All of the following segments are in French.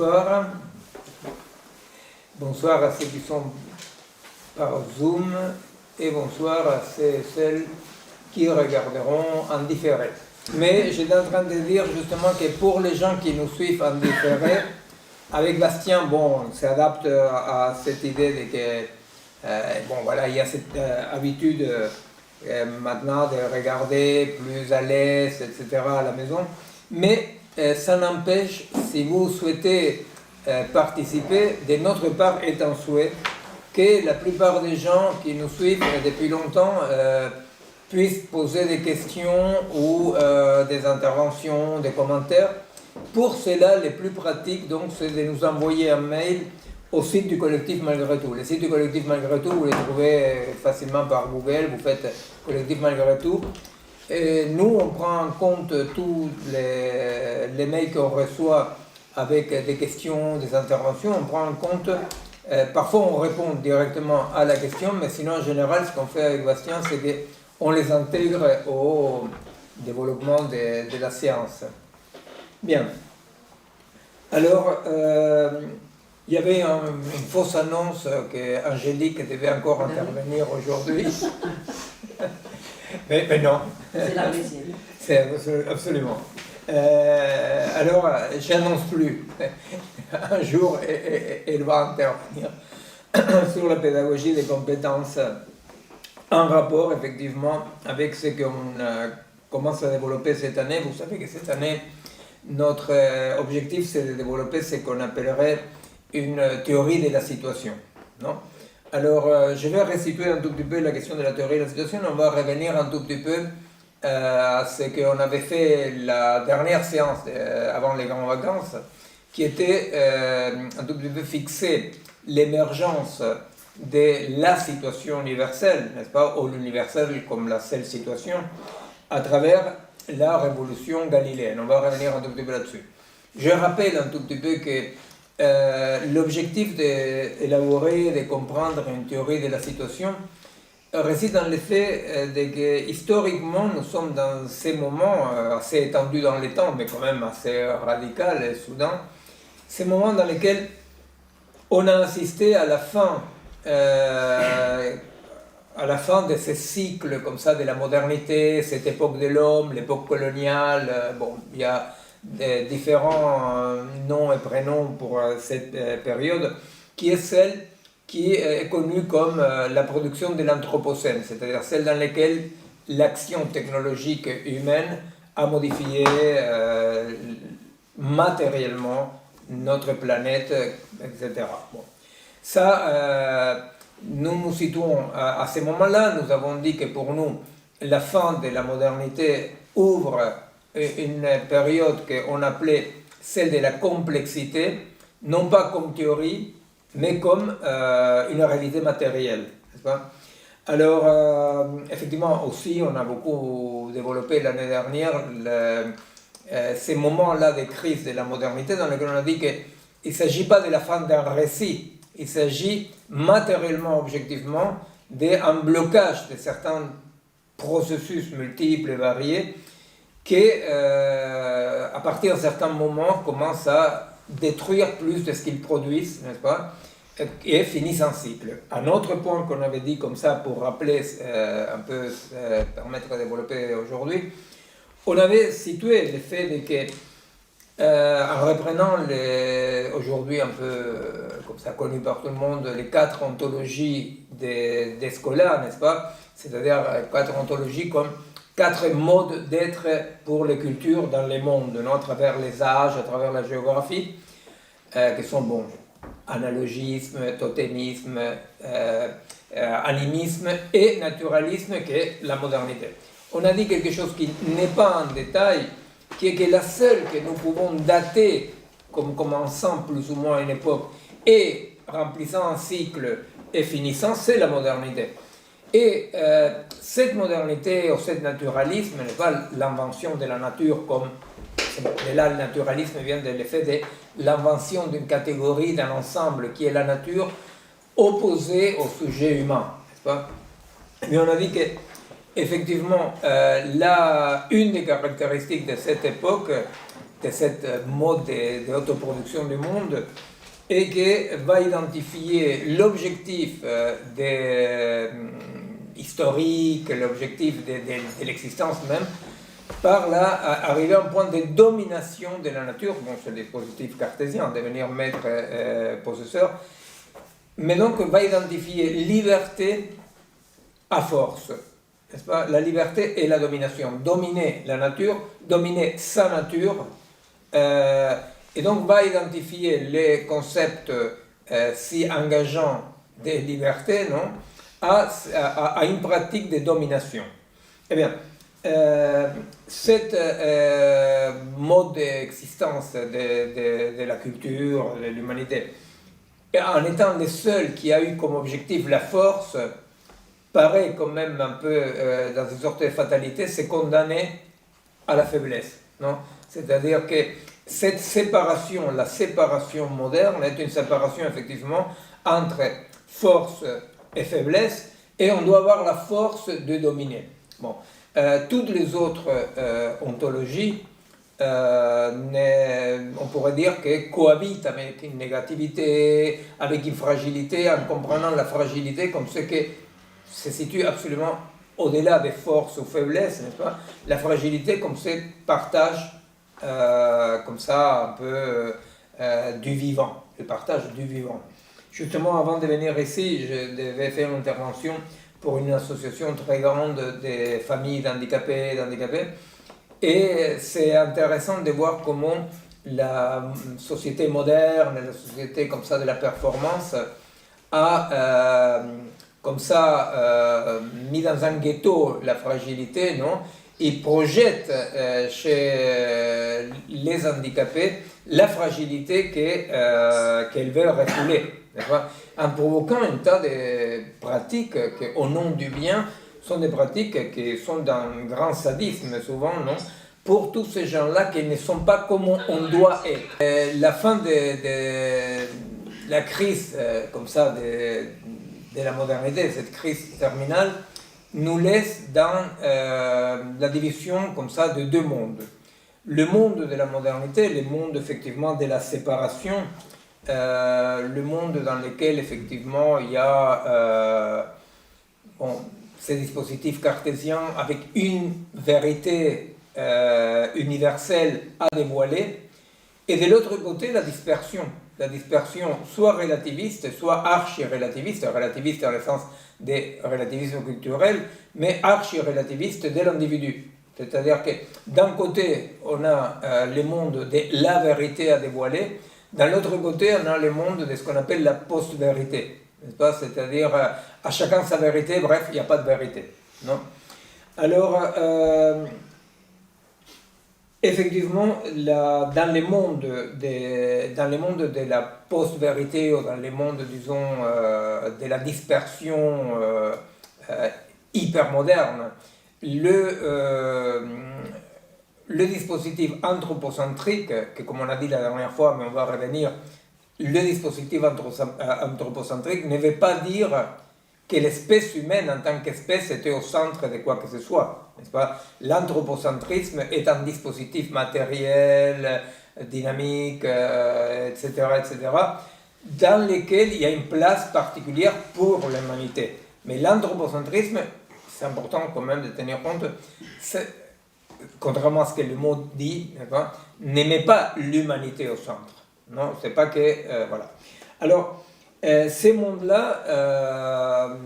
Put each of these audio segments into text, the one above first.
bonsoir. Bonsoir à ceux qui sont par Zoom et bonsoir à ceux et celles qui regarderont en différé. Mais j'étais en train de dire justement que pour les gens qui nous suivent en différé, avec Bastien, bon, on s'adapte à cette idée de que, bon voilà, il y a cette habitude maintenant de regarder plus à l'aise, etc. à la maison, mais ça n'empêche, si vous souhaitez participer, de notre part est un souhait que la plupart des gens qui nous suivent depuis longtemps puissent poser des questions ou des interventions, des commentaires. Pour cela, le plus pratique, donc, c'est de nous envoyer un mail au site du collectif Malgré Tout. Le site du collectif Malgré Tout, vous le trouvez facilement par Google, vous faites collectif Malgré Tout. Et nous, on prend en compte tous les mails qu'on reçoit avec des questions, des interventions. On prend en compte, parfois on répond directement à la question, mais sinon en général, ce qu'on fait avec Bastien, c'est qu'on les intègre au développement de la séance. Bien. Alors, il y avait une fausse annonce qu'Angélique devait encore intervenir aujourd'hui. Mais non. C'est la deuxième. C'est absolument. Alors, j'annonce plus. Un jour, elle va intervenir sur la pédagogie des compétences en rapport, effectivement, avec ce qu'on commence à développer cette année. Vous savez que cette année, notre objectif, c'est de développer ce qu'on appellerait une théorie de la situation. Non ? Alors, je vais restituer un tout petit peu la question de la théorie de la situation. On va revenir un tout petit peu à ce qu'on avait fait la dernière séance avant les grandes vacances, qui était un tout petit peu fixer l'émergence de la situation universelle, n'est-ce pas, ou l'universel comme la seule situation, à travers la révolution galiléenne. On va revenir un tout petit peu là-dessus. Je rappelle un tout petit peu que l'objectif d'élaborer, de comprendre une théorie de la situation réside dans le fait que historiquement nous sommes dans ces moments assez étendus dans le temps, mais quand même assez radical et soudain, ces moments dans lesquels on a assisté à la fin de ces cycles comme ça de la modernité, cette époque de l'homme, l'époque coloniale. Bon, il y a différents noms et prénoms pour cette période, qui est celle qui est connue comme la production de l'Anthropocène, c'est-à-dire celle dans laquelle l'action technologique humaine a modifié matériellement notre planète, etc. Bon. Ça, nous nous situons à ce moment-là. Nous avons dit que pour nous, la fin de la modernité ouvre une période qu'on appelait celle de la complexité, non pas comme théorie, mais comme une réalité matérielle. N'est-ce pas ? Alors, effectivement, aussi, on a beaucoup développé l'année dernière ces moments-là de crise de la modernité dans lesquels on a dit qu'il ne s'agit pas de la fin d'un récit, il s'agit matériellement, objectivement, d'un blocage de certains processus multiples et variés qui, à partir d'un certain moment, commencent à détruire plus de ce qu'ils produisent, n'est-ce pas, et finissent un cycle. Un autre point qu'on avait dit comme ça, pour rappeler un peu, permettre de développer aujourd'hui, on avait situé le fait que, en reprenant aujourd'hui un peu comme ça connu par tout le monde, les 4 ontologies des Scola, n'est-ce pas, c'est-à-dire 4 ontologies comme 4 modes d'être pour les cultures dans le monde, non, à travers les âges, à travers la géographie, qui sont bon, analogisme, totémisme, animisme et naturalisme, qui est la modernité. On a dit quelque chose qui n'est pas en détail, qui est que la seule que nous pouvons dater comme commençant plus ou moins une époque et remplissant un cycle et finissant, c'est la modernité. Et cette modernité ou ce naturalisme n'est pas l'invention de la nature comme... Et là, le naturalisme vient de l'effet de l'invention d'une catégorie, d'un ensemble qui est la nature, opposée au sujet humain, n'est-ce pas ? Mais on a dit que, effectivement, une des caractéristiques de cette époque de cette mode d'autoproduction du monde et qui va identifier l'objectif historique, l'objectif de l'existence même, par là arriver à un point de domination de la nature, bon c'est le dispositif cartésien, devenir maître possesseur, mais donc va identifier liberté à force, n'est-ce pas? La liberté et la domination, dominer la nature, dominer sa nature, et donc va identifier les concepts si engageants de liberté, non, à une pratique de domination. Eh bien, cette mode d'existence de la culture, de l'humanité, en étant le seul qui a eu comme objectif la force, paraît quand même un peu dans une sorte de fatalité, c'est condamné à la faiblesse. Non? C'est-à-dire que cette séparation, la séparation moderne, est une séparation effectivement entre force et faiblesse, et on doit avoir la force de dominer. Bon. Toutes les autres ontologies, on pourrait dire qu'elles cohabitent avec une négativité, avec une fragilité, en comprenant la fragilité comme ce qui se situe absolument au-delà des forces ou faiblesses, n'est-ce pas? La fragilité comme ce partage, comme ça, un peu du vivant, le partage du vivant. Justement, avant de venir ici, je devais faire une intervention pour une association très grande des familles d'handicapés, et c'est intéressant de voir comment la société moderne, la société comme ça de la performance, a comme ça mis dans un ghetto la fragilité, non? Il projette chez les handicapés la fragilité qu'elle veut refouler, en provoquant un tas de pratiques qui, au nom du bien, sont des pratiques qui sont d'un grand sadisme souvent, non? Pour tous ces gens-là qui ne sont pas comme on doit être. La fin de la crise, comme ça, de la modernité, cette crise terminale, nous laisse dans la division comme ça de deux mondes. Le monde de la modernité, le monde effectivement de la séparation, le monde dans lequel effectivement il y a ces dispositifs cartésiens avec une vérité universelle à dévoiler, et de l'autre côté la dispersion soit relativiste, soit archi-relativiste, relativiste dans le sens des relativismes culturels, mais archi-relativiste de l'individu. C'est-à-dire que d'un côté, on a le monde de la vérité à dévoiler, d'un l'autre côté, on a le monde de ce qu'on appelle la post-vérité. N'est-ce pas? C'est-à-dire, à chacun sa vérité, bref, il n'y a pas de vérité. Non? Alors, effectivement, dans le monde de la post-vérité, ou dans le monde, disons, de la dispersion hyper moderne, le dispositif anthropocentrique, que comme on a dit la dernière fois, mais on va revenir, le dispositif anthropocentrique ne veut pas dire que l'espèce humaine en tant qu'espèce était au centre de quoi que ce soit, n'est-ce pas? L'anthropocentrisme est un dispositif matériel, dynamique, etc., dans lequel il y a une place particulière pour l'humanité. Mais l'anthropocentrisme, c'est important quand même de tenir compte, contrairement à ce que le mot dit, ne met pas l'humanité au centre. Non, c'est pas que... voilà. Alors, ces mondes-là,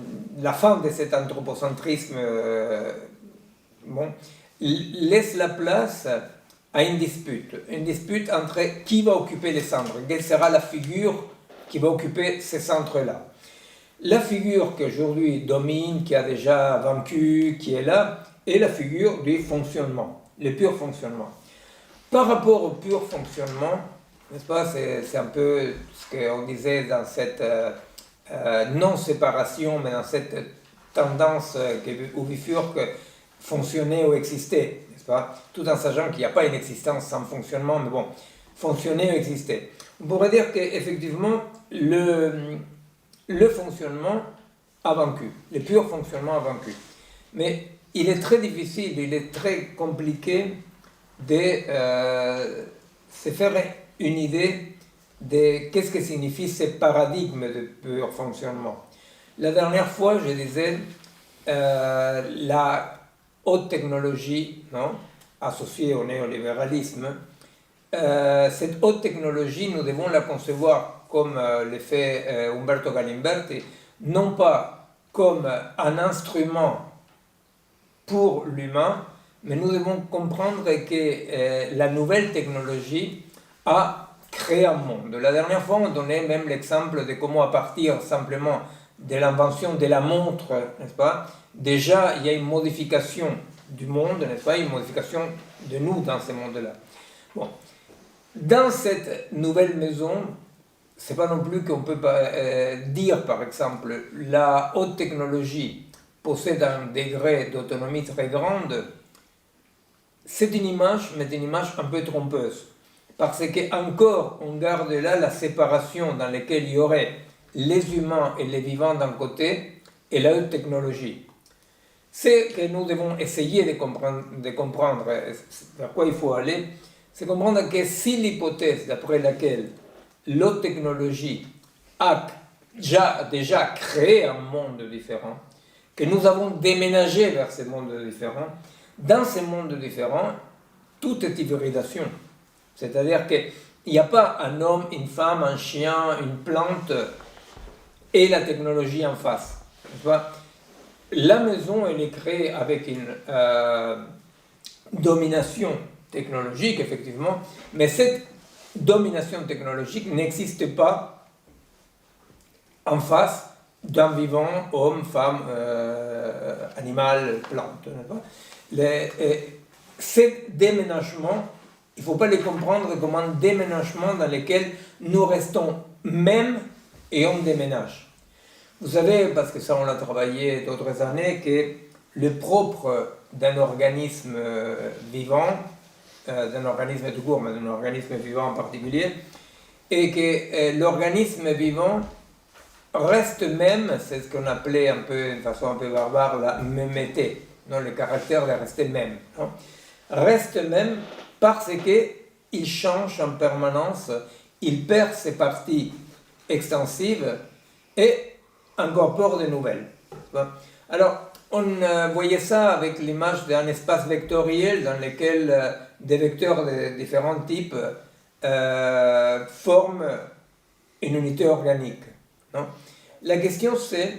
la fin de cet anthropocentrisme laisse la place à une dispute entre qui va occuper les centres, quelle sera la figure qui va occuper ces centres-là. La figure qui aujourd'hui domine, qui a déjà vaincu, qui est là, est la figure du fonctionnement, le pur fonctionnement. Par rapport au pur fonctionnement, n'est-ce pas, c'est un peu ce qu'on disait dans cette non-séparation, mais dans cette tendance où bifurque fonctionner ou exister, n'est-ce pas, tout en sachant qu'il n'y a pas une existence sans fonctionnement, mais bon, fonctionner ou exister. On pourrait dire qu'effectivement, le fonctionnement a vaincu, le pur fonctionnement a vaincu. Mais il est très difficile, il est très compliqué de c'est faire une idée de qu'est-ce que signifie ces paradigmes de pur fonctionnement. La dernière fois, je disais, la haute technologie, non, associée au néolibéralisme, cette haute technologie, nous devons la concevoir comme le fait Umberto Galimberti, non pas comme un instrument pour l'humain, mais nous devons comprendre que la nouvelle technologie a créé un monde. La dernière fois, on donnait même l'exemple de comment, à partir simplement de l'invention de la montre, n'est-ce pas, déjà il y a une modification du monde, n'est-ce pas, une modification de nous dans ce monde-là. Bon. Dans cette nouvelle maison, c'est pas non plus qu'on peut dire, par exemple, la haute technologie possède un degré d'autonomie très grande. C'est une image, mais une image un peu trompeuse. Parce qu'encore, on garde là la séparation dans laquelle il y aurait les humains et les vivants d'un côté et la haute technologie. Ce que nous devons essayer de comprendre vers quoi il faut aller, c'est comprendre que si l'hypothèse d'après laquelle l'haute technologie a déjà créé un monde différent, que nous avons déménagé vers ce monde différent, dans ce monde différent, tout est hybridation. C'est-à-dire qu'il n'y a pas un homme, une femme, un chien, une plante et la technologie en face. La maison, elle est créée avec une domination technologique, effectivement, mais cette domination technologique n'existe pas en face d'un vivant, homme, femme, animal, plante. Ces déménagements, il ne faut pas les comprendre comme un déménagement dans lequel nous restons même et on déménage. Vous savez, parce que ça on l'a travaillé d'autres années, que le propre d'un organisme vivant, d'un organisme tout court, mais d'un organisme vivant en particulier, et que l'organisme vivant reste même, c'est ce qu'on appelait un peu, de façon un peu barbare, la mémété, non, le caractère de rester même. Non, reste même parce qu'il change en permanence, il perd ses parties extensives et incorpore de nouvelles. Alors, on voyait ça avec l'image d'un espace vectoriel dans lequel des vecteurs de différents types forment une unité organique. Non, la question c'est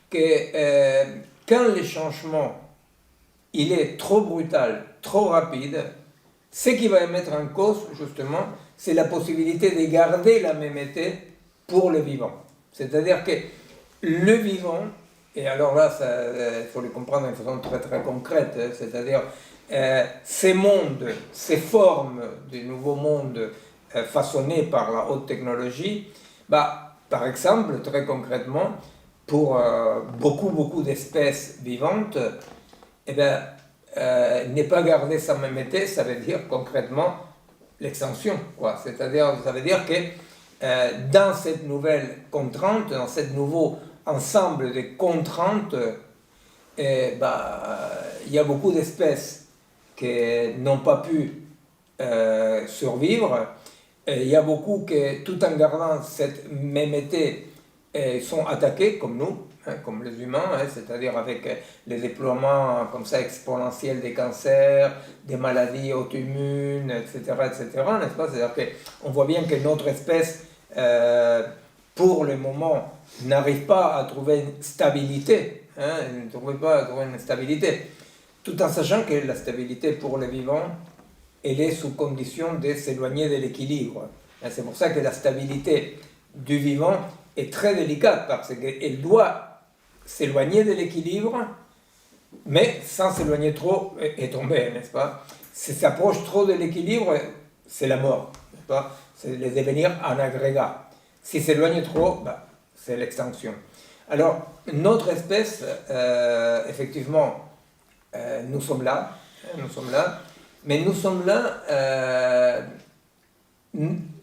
que quand le changement il est trop brutal, trop rapide, ce qui va mettre en cause, justement, c'est la possibilité de garder la mémété pour le vivant. C'est-à-dire que le vivant, et alors là, il faut le comprendre de façon très très concrète, c'est-à-dire ces mondes, ces formes du nouveau monde façonnés par la haute technologie, par exemple, très concrètement, pour beaucoup d'espèces vivantes, ne pas garder sa mémété, ça veut dire concrètement l'extension. C'est-à-dire, ça veut dire que dans cette nouvelle contrainte, dans ce nouveau ensemble de contraintes, il y a beaucoup d'espèces qui n'ont pas pu survivre. Il y a beaucoup qui, tout en gardant cette mémété, sont attaqués comme nous, comme les humains, c'est-à-dire avec les déploiements comme ça exponentiels des cancers, des maladies auto-immunes, etc., n'est-ce pas? C'est-à-dire qu'on voit bien que notre espèce, pour le moment, n'arrive pas à trouver une stabilité, ne trouve pas à trouver une stabilité, tout en sachant que la stabilité pour les vivants, elle est sous condition de s'éloigner de l'équilibre. C'est pour ça que la stabilité du vivant est très délicate, parce qu'elle doit s'éloigner de l'équilibre, mais sans s'éloigner trop et tomber, n'est-ce pas? Si ça s'approche trop de l'équilibre, c'est la mort, n'est-ce pas? C'est le devenir en agrégat. Si s'éloigne trop, c'est l'extinction. Alors, notre espèce, effectivement, nous sommes là, mais nous sommes là,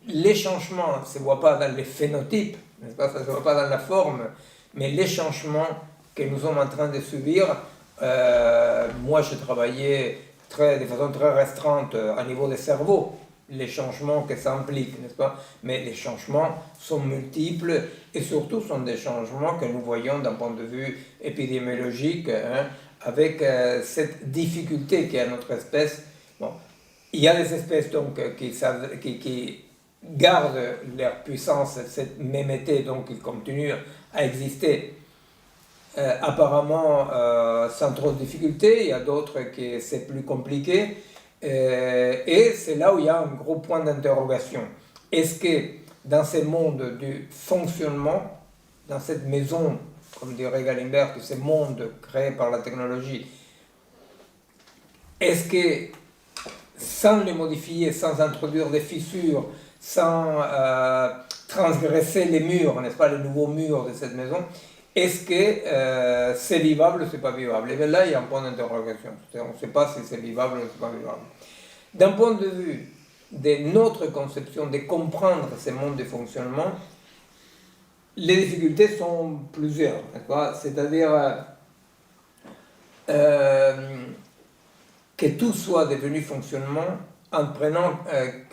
les changements ne se voient pas dans les phénotypes, n'est-ce pas? Ça ne se voit pas dans la forme, mais les changements que nous sommes en train de subir, moi j'ai travaillé de façon très restreinte à niveau des cerveaux, les changements que ça implique, n'est-ce pas? Mais les changements sont multiples et surtout sont des changements que nous voyons d'un point de vue épidémiologique, hein, avec cette difficulté qu'est notre espèce. Bon, il y a des espèces donc qui gardent leur puissance, cette mémété, donc qui continuent à exister apparemment sans trop de difficultés. Il y a d'autres qui c'est plus compliqué. Et c'est là où il y a un gros point d'interrogation. Est-ce que dans ce monde du fonctionnement, dans cette maison, comme dirait Gallimberg, ce monde créé par la technologie, est-ce que sans les modifier, sans introduire des fissures, sans transgresser les murs, n'est-ce pas, les nouveaux murs de cette maison, est-ce que c'est vivable ou c'est pas vivable? Et bien là, il y a un point d'interrogation. On ne sait pas si c'est vivable ou c'est pas vivable. D'un point de vue de notre conception de comprendre ce monde de fonctionnement, les difficultés sont plusieurs. C'est-à-dire que tout soit devenu fonctionnement en prenant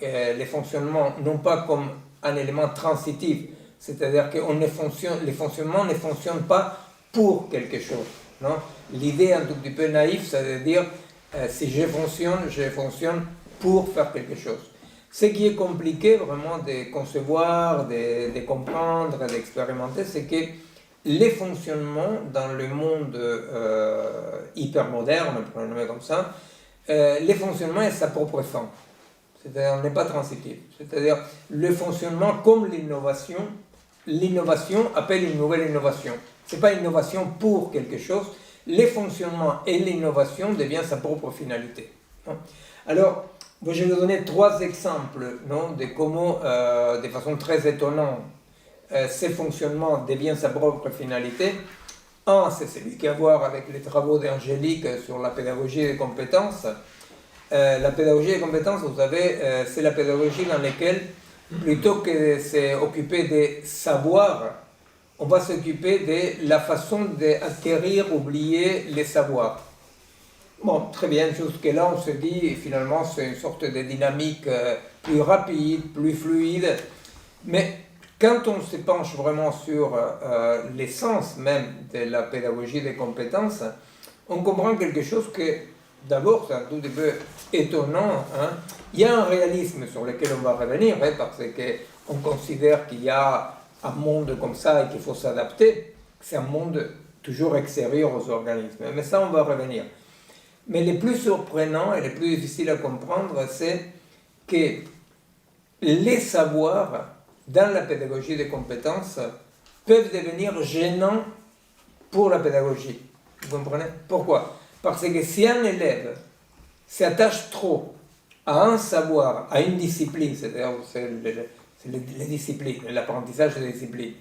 les fonctionnements non pas comme un élément transitif, c'est-à-dire que les fonctionnements ne fonctionnent pas pour quelque chose. Non? L'idée un tout petit peu naïve, c'est de dire si je fonctionne pour faire quelque chose. Ce qui est compliqué vraiment de concevoir, de comprendre, d'expérimenter, c'est que les fonctionnements dans le monde hypermoderne, pour le nommer comme ça, les fonctionnements est sa propre fin. C'est-à-dire, on n'est pas transitif. C'est-à-dire, le fonctionnement comme l'innovation appelle une nouvelle innovation. Ce n'est pas une innovation pour quelque chose. Les fonctionnements et l'innovation deviennent sa propre finalité. Alors, je vais vous donner 3 exemples de comment, de façon très étonnante, ces fonctionnements deviennent sa propre finalité. Un, c'est celui qui a à voir avec les travaux d'Angélique sur la pédagogie des compétences. La pédagogie des compétences, vous savez, c'est la pédagogie dans laquelle, plutôt que de s'occuper des savoirs, on va s'occuper de la façon d'acquérir, oublier les savoirs. Bon, très bien, jusque-là, on se dit, finalement, c'est une sorte de dynamique plus rapide, plus fluide, mais quand on se penche vraiment sur l'essence même de la pédagogie des compétences, on comprend quelque chose que, d'abord, c'est un tout petit peu étonnant. Hein. Il y a un réalisme sur lequel on va revenir, hein, parce qu'on considère qu'il y a un monde comme ça et qu'il faut s'adapter. C'est un monde toujours extérieur aux organismes. Mais ça, on va revenir. Mais le plus surprenant et le plus difficile à comprendre, c'est que les savoirs dans la pédagogie des compétences peuvent devenir gênants pour la pédagogie. Vous comprenez? Pourquoi? Parce que si un élève s'attache trop à un savoir, à une discipline, c'est-à-dire les disciplines, l'apprentissage des disciplines,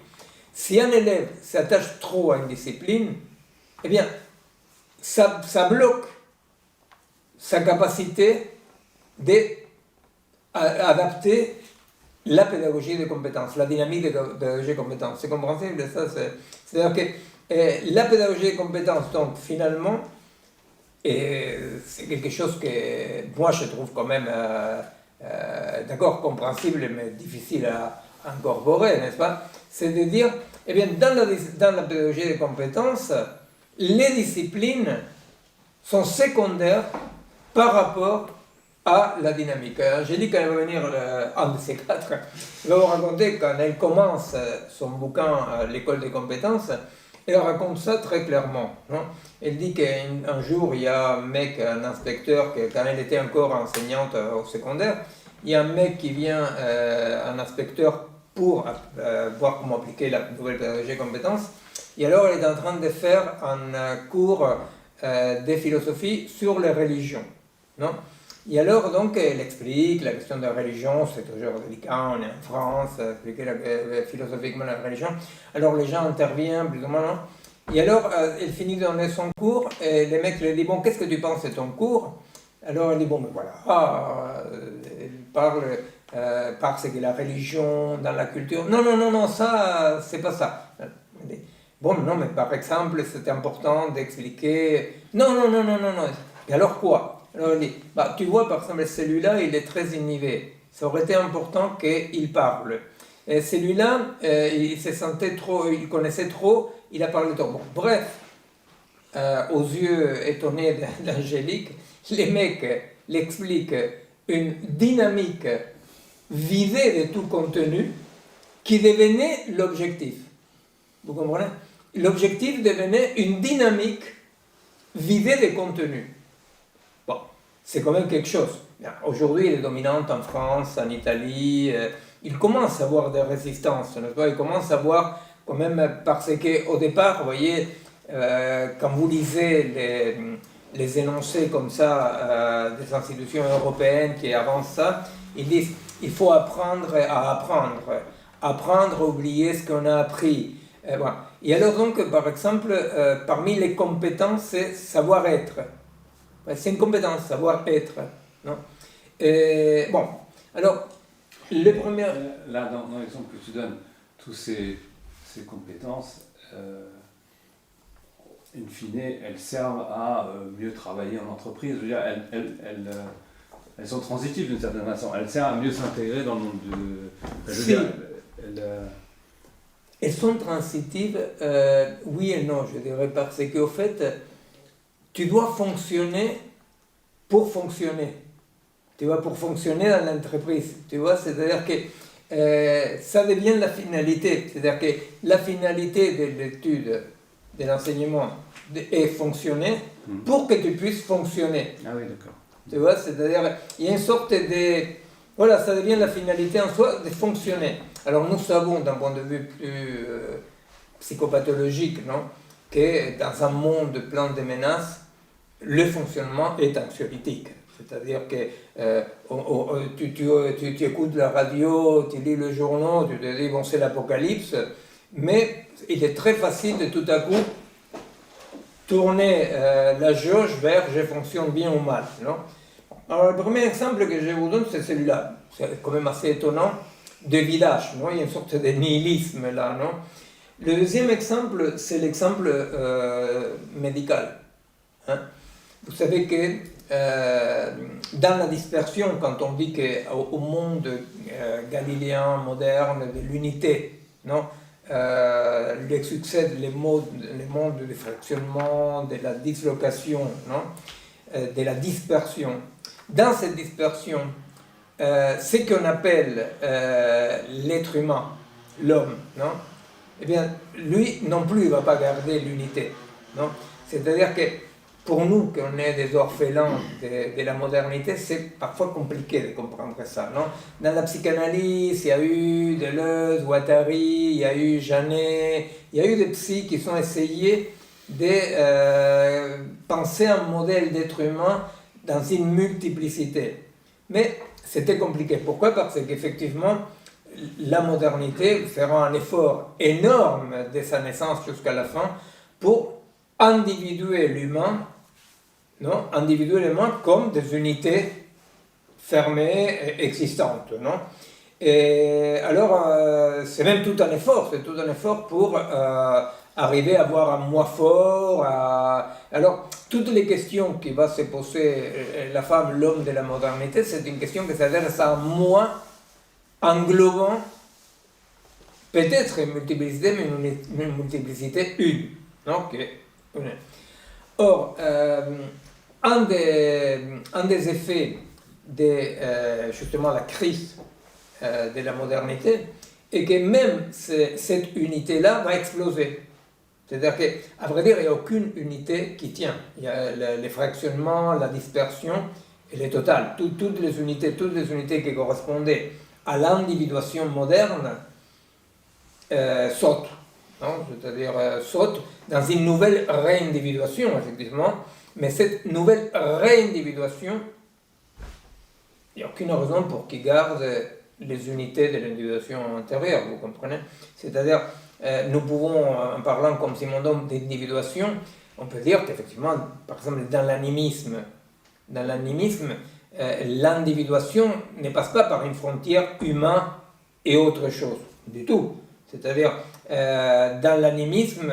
si un élève s'attache trop à une discipline, eh bien, ça bloque sa capacité d'adapter la pédagogie des compétences, la dynamique de pédagogie des compétences. C'est compréhensible, ça? C'est-à-dire que la pédagogie des compétences, donc, finalement, c'est quelque chose que moi je trouve quand même, d'accord, compréhensible, mais difficile à incorporer, n'est-ce pas? C'est de dire, eh bien, dans la pédagogie des compétences, les disciplines sont secondaires par rapport à la dynamique. Angélique, elle va venir, un de ces 4, va vous raconter quand elle commence son bouquin L'école des compétences, elle raconte ça très clairement. Non? Elle dit qu'un jour, il y a un mec, un inspecteur, quand elle était encore enseignante au secondaire, il y a un mec qui vient, un inspecteur, pour voir comment appliquer la nouvelle pédagogie des compétences, et alors elle est en train de faire un cours de philosophie sur les religions. Non? Et alors, donc, elle explique la question de la religion, c'est toujours délicat, on est en France, expliquer philosophiquement la religion. Alors, les gens interviennent, plus ou moins, non? Et alors, elle finit de donner son cours, et les mecs lui disent, bon, qu'est-ce que tu penses de ton cours? Alors, elle dit, bon, mais voilà, elle parle parce que la religion, dans la culture, non, ça, c'est pas ça. Elle dit, bon, non, mais par exemple, c'est important d'expliquer, non. Et alors quoi? Alors il dit, tu vois, par exemple, celui-là, il est très inhibé. ça aurait été important qu'il parle. Et celui-là, il se sentait trop, il connaissait trop, il a parlé trop. Bon, bref, aux yeux étonnés d'Angélique, les mecs l'expliquent une dynamique vidée de tout contenu qui devenait l'objectif. Vous comprenez? L'objectif devenait une dynamique vidée de contenu. Bon, c'est quand même quelque chose. Aujourd'hui, il est dominant en France, en Italie. Il commence à avoir des résistances, n'est-ce pas? Il commence à avoir quand même, parce qu'au départ, vous voyez, quand vous lisez les énoncés comme ça des institutions européennes qui avancent ça, ils disent il faut apprendre à apprendre, apprendre à oublier ce qu'on a appris. Voilà. Et alors donc, par exemple, parmi les compétences, c'est savoir-être. C'est une compétence, savoir-être. Non? Bon, alors, le premier... Là, dans l'exemple que tu donnes, toutes ces compétences, in fine, elles servent à mieux travailler en entreprise. Je veux dire, elles sont transitives d'une certaine façon. Elles servent à mieux s'intégrer dans le monde de... Si. Elles sont transitives, oui et non, je dirais, parce qu'au fait, tu dois fonctionner pour fonctionner. Tu vois, pour fonctionner dans l'entreprise. Tu vois, c'est-à-dire que ça devient la finalité. C'est-à-dire que la finalité de l'étude, de l'enseignement, est fonctionner pour que tu puisses fonctionner. Ah oui, d'accord. Tu vois, c'est-à-dire, il y a une sorte de... Voilà, ça devient la finalité en soi de fonctionner. Alors nous savons d'un point de vue plus psychopathologique, non, que dans un monde plein de menaces, le fonctionnement est anxiolytique. C'est-à-dire que tu écoutes la radio, tu lis le journal, tu te dis bon c'est l'apocalypse, mais il est très facile de tout à coup tourner la jauge vers je fonctionne bien ou mal. Non? Alors, le premier exemple que je vous donne, c'est celui-là. C'est quand même assez étonnant, de village. Non? Il y a une sorte de nihilisme là. Non? Le deuxième exemple, c'est l'exemple médical. Hein? Vous savez que dans la dispersion, quand on dit qu'au monde galiléen moderne de l'unité, non? Les succès, les mondes de fractionnement, de la dislocation, non? De la dispersion. Dans cette dispersion, ce qu'on appelle l'être humain, l'homme, non? Eh bien, lui non plus ne va pas garder l'unité. Non? C'est-à-dire que pour nous, qu'on est des orphelins de la modernité, c'est parfois compliqué de comprendre ça. Non? Dans la psychanalyse, il y a eu Deleuze, Guattari, il y a eu Janet, il y a eu des psys qui ont essayé de penser un modèle d'être humain dans une multiplicité. Mais c'était compliqué. Pourquoi? Parce qu'effectivement, la modernité fera un effort énorme de sa naissance jusqu'à la fin pour individuer l'humain, non? Individuer l'humain comme des unités fermées existantes. Non? Et alors, c'est même tout un effort, pour arriver à avoir un moi fort. Alors, toutes les questions qui va se poser la femme, l'homme de la modernité, c'est une question qui s'adresse à un moi englobant peut-être une multiplicité, mais une multiplicité une. Okay. Or, un des effets de justement la crise de la modernité est que même cette unité-là va exploser. C'est-à-dire qu'à vrai dire, il n'y a aucune unité qui tient. Il y a les fractionnements, la dispersion, elle est totale. Toutes les unités qui correspondaient à l'individuation moderne sautent. C'est-à-dire sautent dans une nouvelle réindividuation, effectivement. Mais cette nouvelle réindividuation, il n'y a aucune raison pour qu'ils gardent les unités de l'individuation antérieure, vous comprenez? C'est-à-dire, nous pouvons, en parlant comme Simondon d'individuation, on peut dire qu'effectivement, par exemple, dans l'animisme, l'individuation ne passe pas par une frontière humaine et autre chose, du tout. C'est-à-dire, dans l'animisme,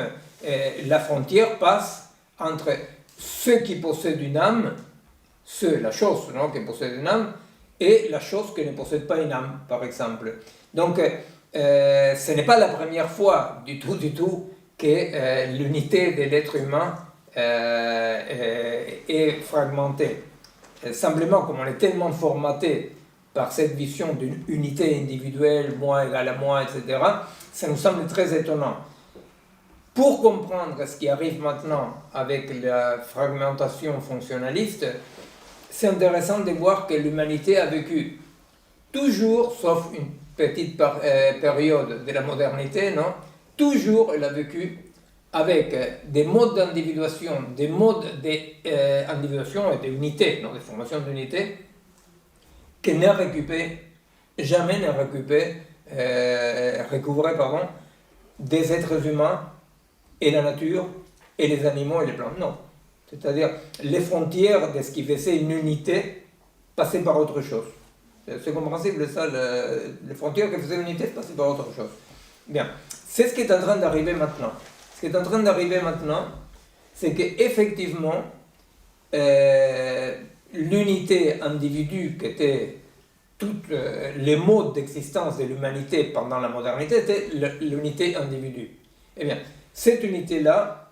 la frontière passe entre ceux qui possèdent une âme, la chose, non, qui possède une âme, et la chose qui ne possède pas une âme, par exemple. Donc, ce n'est pas la première fois du tout que l'unité de l'être humain est fragmentée. Simplement, comme on est tellement formaté par cette vision d'une unité individuelle, moi égale à moi, etc., ça nous semble très étonnant. Pour comprendre ce qui arrive maintenant avec la fragmentation fonctionnaliste, c'est intéressant de voir que l'humanité a vécu toujours, sauf une petite période de la modernité, non, toujours elle a vécu avec des modes d'individuation, des modes d'individuation et d'unité, de formation d'unité, qui n'a jamais n'a recouvré des êtres humains et la nature et les animaux et les plantes. Non. C'est-à-dire les frontières de ce qui faisait une unité passaient par autre chose. C'est compréhensible ça, les frontières qui faisaient une unité passaient par autre chose. Bien, c'est ce qui est en train d'arriver maintenant. Ce qui est en train d'arriver maintenant, c'est qu'effectivement, l'unité individu qui était tous les modes d'existence de l'humanité pendant la modernité était l'unité individu. Eh bien, cette unité-là,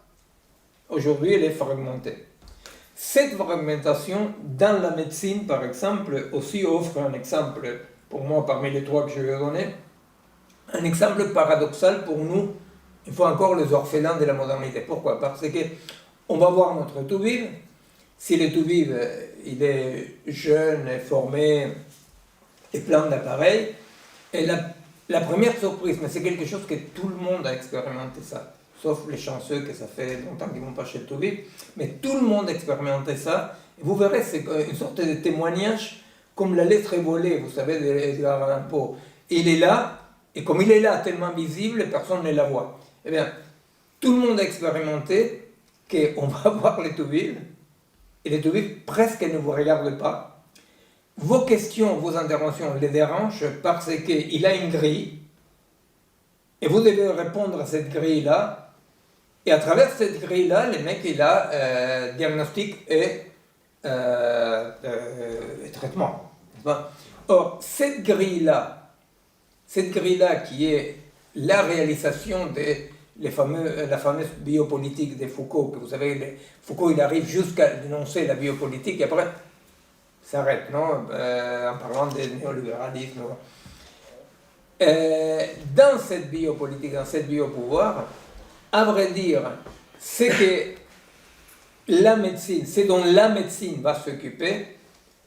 aujourd'hui, elle est fragmentée. Cette fragmentation, dans la médecine, par exemple, aussi offre un exemple, pour moi, parmi les trois que je vais donner, un exemple paradoxal pour nous, une fois encore, les orphelins de la modernité. Pourquoi? Parce que on va voir notre tout-vivre. Si le tout-vivre, il est jeune, formé, et plein d'appareils, et la première surprise, mais c'est quelque chose que tout le monde a expérimenté ça, sauf les chanceux que ça fait longtemps qu'ils ne vont pas chez le tout-vivre, mais tout le monde a expérimenté ça, et vous verrez, c'est une sorte de témoignage, comme la lettre volée, vous savez, d'Edgar Allan Poe. Il est là, et comme il est là, tellement visible, personne ne la voit. Eh bien, tout le monde a expérimenté qu'on va voir les tout-vivres, et les tout-vivres presque ne vous regardent pas. Vos questions, vos interventions les dérangent parce qu'il a une grille, et vous devez répondre à cette grille-là, et à travers cette grille-là, le mec, il a diagnostic et traitement. Or, cette grille-là qui est la réalisation de la fameuse biopolitique de Foucault, que vous savez, Foucault, il arrive jusqu'à dénoncer la biopolitique, et après, s'arrête, non, en parlant de néolibéralisme. Dans cette biopolitique, dans cette biopouvoir, à vrai dire, c'est que la médecine, ce dont la médecine va s'occuper,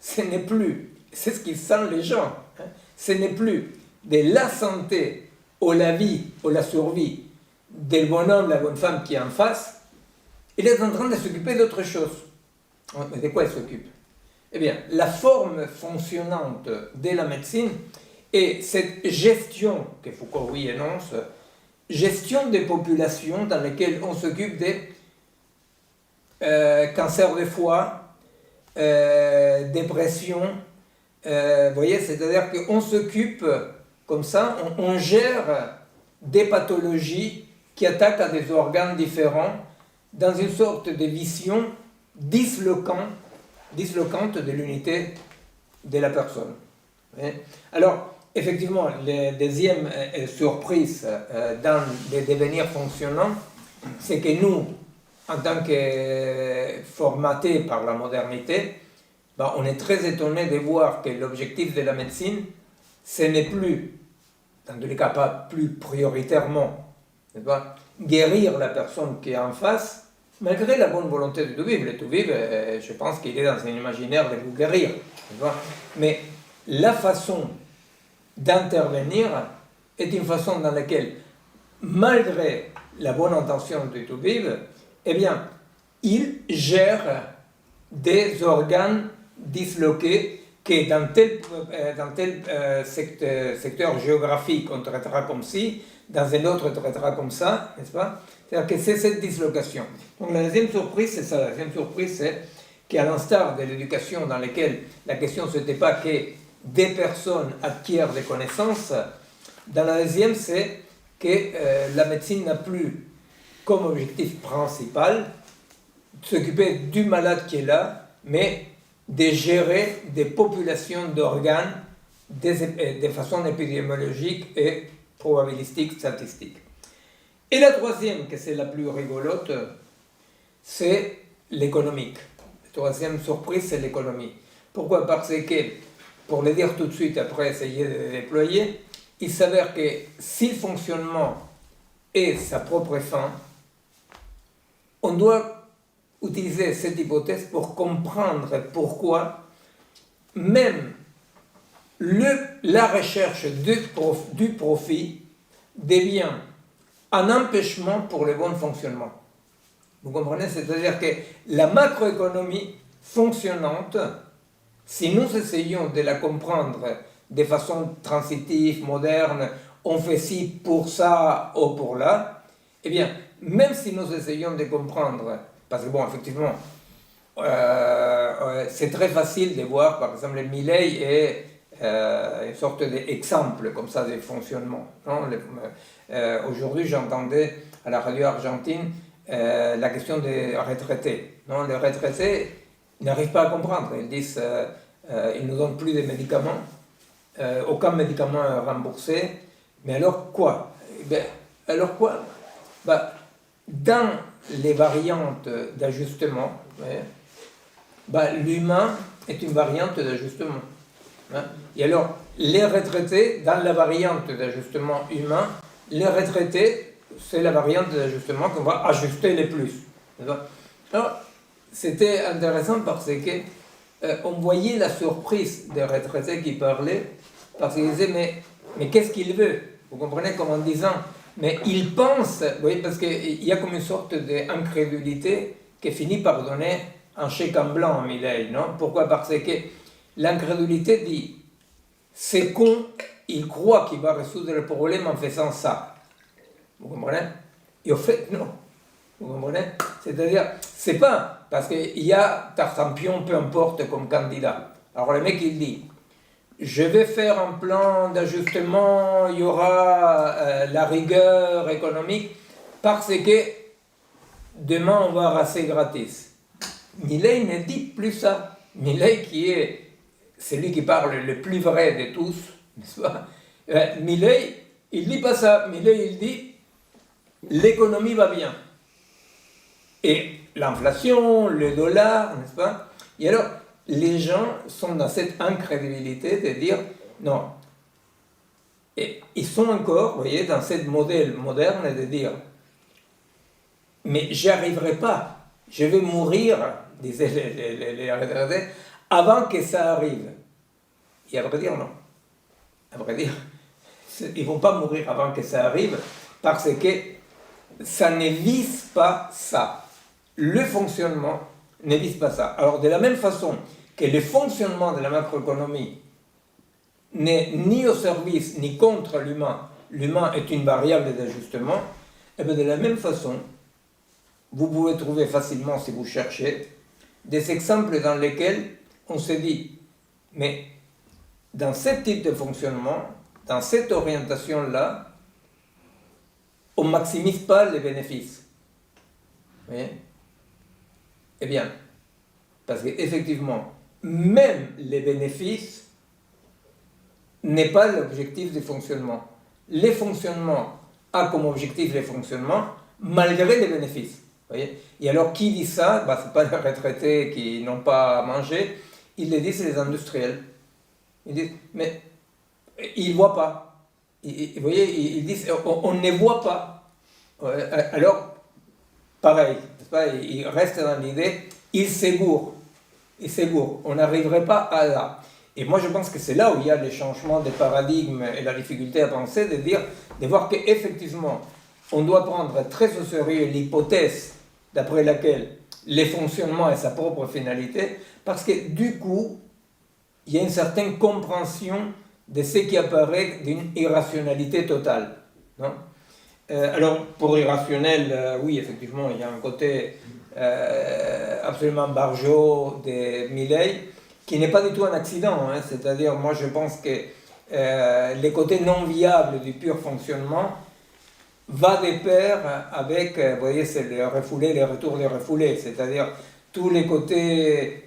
ce n'est plus, c'est ce qu'ils sentent les gens, hein, ce n'est plus de la santé ou la vie ou la survie du bonhomme, la bonne femme qui est en face, il est en train de s'occuper d'autre chose. Mais de quoi il s'occupe? Eh bien, la forme fonctionnante de la médecine est cette gestion que Foucault énonce, gestion des populations dans lesquelles on s'occupe des cancers de foie, dépression, vous voyez, c'est-à-dire qu'on s'occupe comme ça, on gère des pathologies qui attaquent à des organes différents dans une sorte de vision dislocante de l'unité de la personne. Alors, effectivement, la deuxième surprise dans les devenirs fonctionnants, c'est que nous, en tant que formatés par la modernité, on est très étonnés de voir que l'objectif de la médecine, ce n'est plus, dans tous les cas pas plus prioritairement, guérir la personne qui est en face, malgré la bonne volonté de tout vivre. Le tout vivre, je pense qu'il est dans un imaginaire de vous guérir. Mais la façon d'intervenir est une façon dans laquelle, malgré la bonne intention du tout vivre, eh bien, il gère des organes disloqués que dans tel secteur géographique on traitera comme ci, dans un autre on traitera comme ça, n'est-ce pas? C'est-à-dire que c'est cette dislocation. Donc la deuxième surprise, c'est ça. La deuxième surprise, c'est qu'à l'instar de l'éducation dans laquelle la question ne c'était pas que des personnes acquièrent des connaissances, dans la deuxième, c'est que la médecine n'a plus comme objectif principal de s'occuper du malade qui est là, mais de gérer des populations d'organes de façon épidémiologique et probabilistique, statistique. Et la troisième, que c'est la plus rigolote, c'est l'économique. La troisième surprise, c'est l'économie. Pourquoi? Parce que, pour le dire tout de suite, après essayer de le déployer, il s'avère que si le fonctionnement est sa propre fin, on doit utiliser cette hypothèse pour comprendre pourquoi même la recherche du profit devient un empêchement pour le bon fonctionnement. Vous comprenez? C'est-à-dire que la macroéconomie fonctionnante, si nous essayons de la comprendre de façon transitive, moderne, on fait ci pour ça ou pour là, eh bien, même si nous essayons de comprendre, parce que bon, effectivement, c'est très facile de voir, par exemple, Milley est une sorte d'exemple comme ça de fonctionnement. Aujourd'hui, j'entendais à la radio argentine la question des retraités. Non, les retraités n'arrivent pas à comprendre. Ils disent ils ne nous donnent plus de médicaments, aucun médicament remboursé. Mais alors quoi? Alors quoi? Dans les variantes d'ajustement, l'humain est une variante d'ajustement. Et alors, les retraités, dans la variante d'ajustement humain, les retraités, c'est la variante d'ajustement qu'on va ajuster le plus. Alors, c'était intéressant parce que on voyait la surprise des retraités qui parlaient, parce qu'ils disaient, mais qu'est-ce qu'il veut? Vous comprenez, comme en disant, mais il pense, vous voyez, parce qu'il y a comme une sorte d'incrédulité qui finit par donner un chèque en blanc à Milley, non? Pourquoi? Parce que l'incrédulité dit, c'est con, il croit qu'il va résoudre le problème en faisant ça. Vous comprenez? Et au fait, non. Vous comprenez? C'est-à-dire, c'est pas parce qu'il y a Tartampion, peu importe, comme candidat. Alors le mec, il dit, je vais faire un plan d'ajustement, il y aura la rigueur économique, parce que demain, on va raser gratis. Milley ne dit plus ça. Milley, qui est celui qui parle le plus vrai de tous, n'est-ce pas? Milley, il dit pas ça. Milley, il dit, l'économie va bien. Et l'inflation, le dollar, n'est-ce pas? Et alors, les gens sont dans cette incrédulité de dire, non. Et ils sont encore, vous voyez, dans ce modèle moderne de dire, mais j'y arriverai pas, je vais mourir, disaient les retraités, avant que ça arrive. Et à vrai dire, non. À vrai dire, ils ne vont pas mourir avant que ça arrive, parce que ça ne vise pas ça. Le fonctionnement ne vise pas ça. Alors, de la même façon que le fonctionnement de la macroéconomie n'est ni au service ni contre l'humain, l'humain est une variable d'ajustement, et bien de la même façon, vous pouvez trouver facilement, si vous cherchez, des exemples dans lesquels on se dit, mais dans ce type de fonctionnement, dans cette orientation-là, on ne maximise pas les bénéfices. Vous voyez? Eh bien, parce qu'effectivement, même les bénéfices n'est pas l'objectif du fonctionnement. Les fonctionnements a comme objectif les fonctionnements malgré les bénéfices. Vous voyez? Et alors, qui dit ça? Ce n'est pas les retraités qui n'ont pas à manger, ils le disent les industriels. Ils disent, mais ils ne voient pas. Vous voyez, ils disent, on ne voit pas. Alors, pareil, ils restent dans l'idée, ils s'égourent. On n'arriverait pas à là. Et moi, je pense que c'est là où il y a les changements de paradigme et la difficulté à penser, de voir qu'effectivement, on doit prendre très au sérieux l'hypothèse d'après laquelle les fonctionnements et sa propre finalité, parce que du coup, il y a une certaine compréhension de ce qui apparaît d'une irrationalité totale. Non? Alors, pour irrationnel, oui, effectivement, il y a un côté absolument barjot de Milley, qui n'est pas du tout un accident. Hein. C'est-à-dire, moi, je pense que les côtés non viables du pur fonctionnement va de pair avec, vous voyez, c'est le refoulé, les retours des refoulés, c'est-à-dire tous les côtés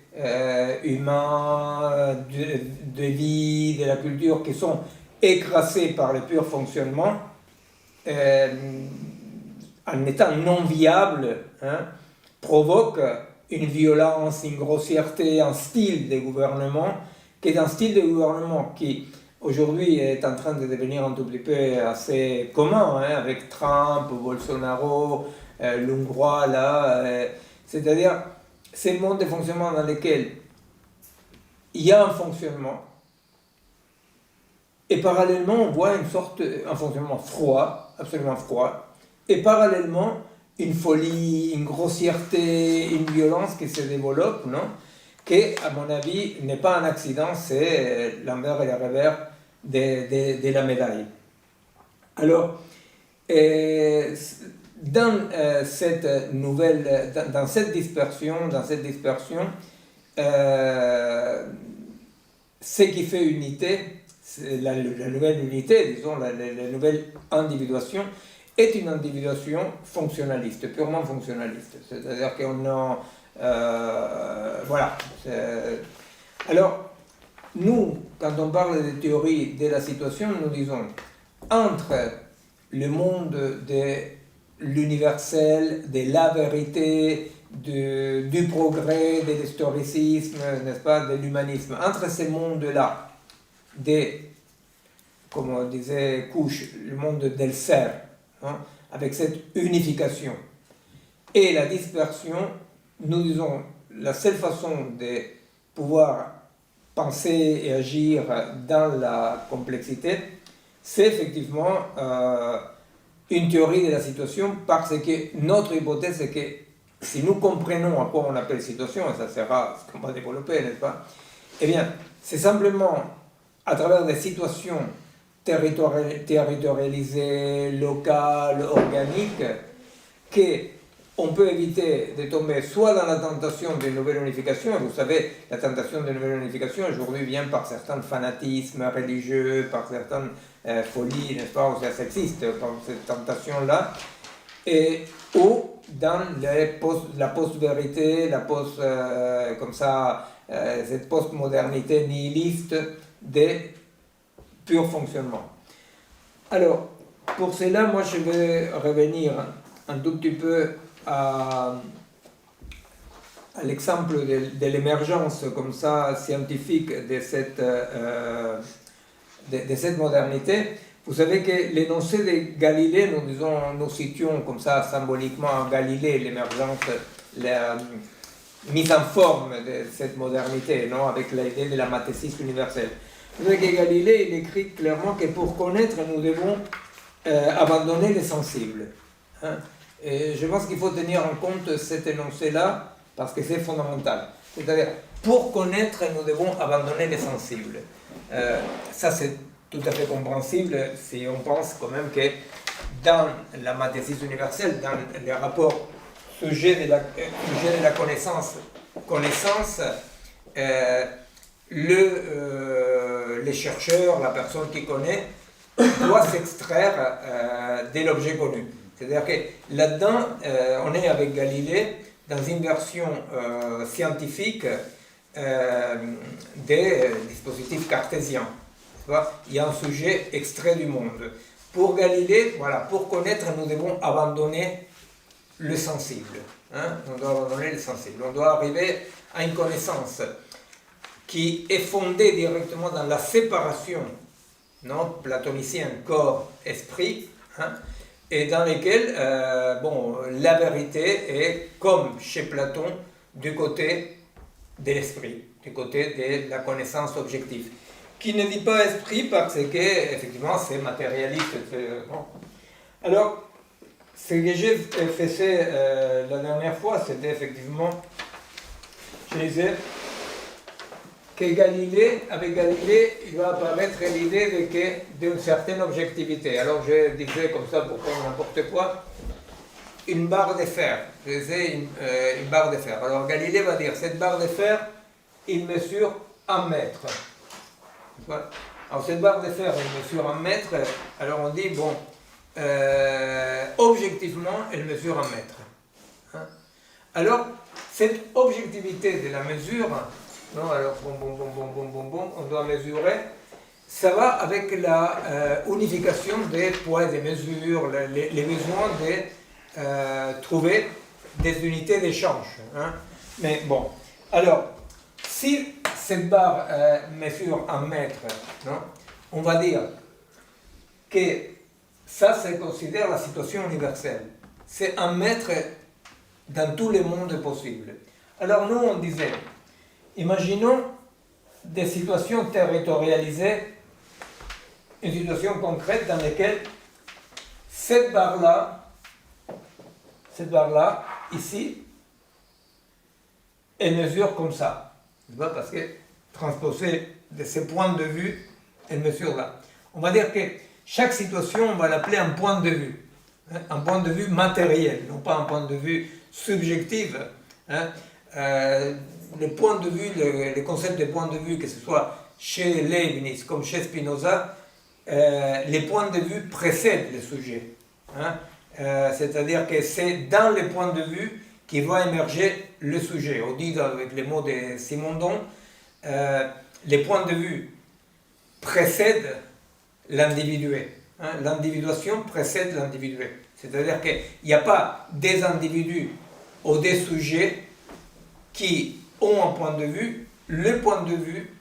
humains, de vie, de la culture, qui sont écrasés par le pur fonctionnement, en étant non viables, hein, provoque une violence, une grossièreté, un style de gouvernement, qui est un style de gouvernement qui aujourd'hui est en train de devenir un tout petit peu assez commun, hein, avec Trump, Bolsonaro, l'Hongrois là, c'est-à-dire ces modes de fonctionnement dans lesquels il y a un fonctionnement, et parallèlement on voit un fonctionnement froid, absolument froid, et parallèlement une folie, une grossièreté, une violence qui se développe, non? Qui, à mon avis, n'est pas un accident, c'est l'envers et le revers de la médaille. Alors, dans cette nouvelle, dans cette dispersion, ce qui fait unité, la nouvelle unité, disons, la nouvelle individuation, est une individuation fonctionnaliste, purement fonctionnaliste. C'est-à-dire qu'on a... voilà. Alors, nous, quand on parle de théorie de la situation, nous disons, entre le monde de l'universel, de la vérité, du progrès, de l'historicisme, n'est-ce pas, de l'humanisme, entre ces mondes-là, comme on disait Couche, le monde del ser, hein, avec cette unification, et la dispersion, nous disons, la seule façon de pouvoir penser et agir dans la complexité, c'est effectivement une théorie de la situation, parce que notre hypothèse est que si nous comprenons à quoi on appelle situation, et ça sera ce qu'on va développer, n'est-ce pas, eh bien, c'est simplement à travers des situations territorialisées, locales, organiques, qu'on peut éviter de tomber soit dans la tentation d'une nouvelle unification, et vous savez, la tentation d'une nouvelle unification aujourd'hui vient par certains fanatismes religieux, par certaines folies, n'est-ce pas, ou ça existe, par cette tentation-là, ou dans la post-vérité, comme ça, cette post-modernité nihiliste des pur fonctionnement. Alors, pour cela, moi je vais revenir un tout petit peu à l'exemple de l'émergence comme ça scientifique de cette modernité. Vous savez que l'énoncé de Galilée, nous citions comme ça symboliquement Galilée, l'émergence, la mise en forme de cette modernité, non, avec l'idée de la mathésis universelle. Vous savez que Galilée, il écrit clairement que pour connaître, nous devons abandonner les sensibles. Hein? Et je pense qu'il faut tenir en compte cet énoncé-là, parce que c'est fondamental. C'est-à-dire, pour connaître, nous devons abandonner les sensibles. Ça, c'est tout à fait compréhensible si on pense quand même que dans la mathésis universelle, dans les rapports sujet de la connaissance, les chercheurs, la personne qui connaît, doit s'extraire de l'objet connu. C'est-à-dire que là-dedans, on est avec Galilée dans une version scientifique des dispositifs cartésiens. Il y a un sujet extrait du monde. Pour Galilée, voilà, pour connaître, nous devons abandonner le sensible. Hein? On doit abandonner le sensible. On doit arriver à une connaissance qui est fondée directement dans la séparation, non, platonicienne, corps-esprit, hein, et dans laquelle la vérité est, comme chez Platon, du côté de l'esprit, du côté de la connaissance objective, qui ne dit pas esprit parce que, effectivement, c'est matérialiste. Bon. Alors, ce que j'ai fait la dernière fois, c'était effectivement, je disais, avec Galilée, il va apparaître l'idée d'une certaine objectivité. Alors je disais comme ça pour prendre n'importe quoi, une barre de fer. Je disais une barre de fer. Alors Galilée va dire, cette barre de fer, il mesure 1 mètre. Alors cette barre de fer, elle mesure 1 mètre. Alors on dit, bon, objectivement, elle mesure 1 mètre. Hein? Alors, cette objectivité de la mesure, non, alors on doit mesurer, ça va avec la unification des poids et des mesures, les besoins de trouver des unités d'échange. Hein. Mais bon, alors, si cette barre mesure un mètre, non, on va dire que ça, se considère la situation universelle. C'est un mètre dans tous les mondes possibles. Alors nous, on disait, imaginons des situations territorialisées, une situation concrète dans laquelle cette barre-là, ici, elle mesure comme ça. Parce que transposée de ces points de vue, elle mesure là. On va dire que chaque situation, on va l'appeler un point de vue. Un point de vue matériel, non pas un point de vue subjectif. Les points de vue, les concepts de points de vue, que ce soit chez Leibniz comme chez Spinoza, les points de vue précèdent le sujet. C'est-à-dire que c'est dans les points de vue qui va émerger le sujet. On dit avec les mots de Simondon, les points de vue précèdent l'individué. L'individuation précède l'individué. C'est-à-dire qu'il n'y a pas des individus ou des sujets qui ont un point de vue, le point de vue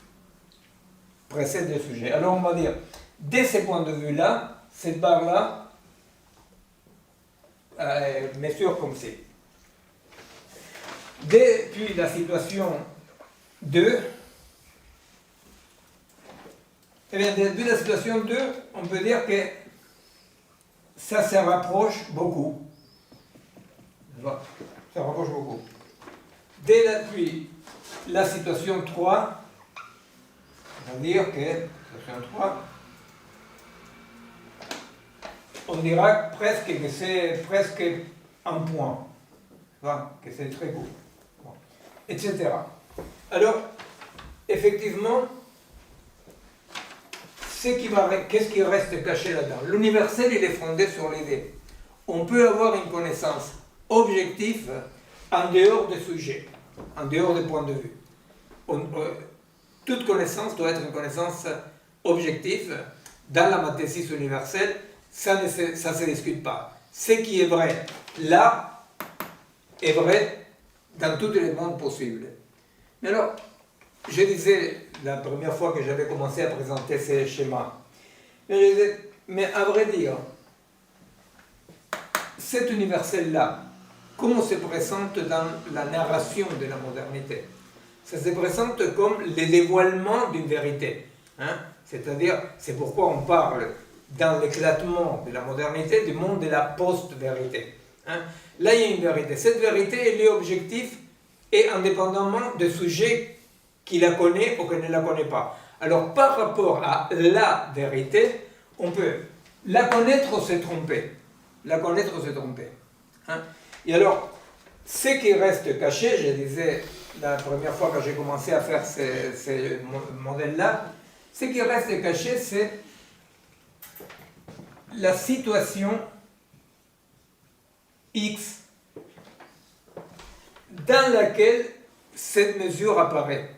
précède le sujet. Alors on va dire, dès ces points de vue-là, cette barre-là mesure comme c'est. Depuis la situation 2, eh bien, depuis la situation 2, on peut dire que ça se rapproche beaucoup. Ça rapproche beaucoup. Depuis la situation 3, on va dire que, situation 3, on dira presque que c'est presque un point. Que c'est très court. Bon. Etc. Alors, effectivement, qu'est-ce qui reste caché là-dedans? L'universel, il est fondé sur l'idée. On peut avoir une connaissance objective en dehors des sujets, en dehors des points de vue. Toute connaissance doit être une connaissance objective. Dans la mathématique universelle, ça ne se discute pas. Ce qui est vrai là est vrai dans tous les mondes possibles. Mais alors, je disais la première fois que j'avais commencé à présenter ces schémas, mais à vrai dire, cet universel-là, comment se présente dans la narration de la modernité? Ça se présente comme le dévoilement d'une vérité. C'est-à-dire, c'est pourquoi on parle dans l'éclatement de la modernité du monde de la post-vérité. Là, il y a une vérité. Cette vérité, elle est objective et indépendamment du sujet qui la connaît ou qui ne la connaît pas. Alors, par rapport à la vérité, on peut la connaître ou se tromper. La connaître ou se tromper. Et alors, ce qui reste caché, je disais la première fois que j'ai commencé à faire ces modèles-là, ce qui reste caché, c'est la situation X dans laquelle cette mesure apparaît.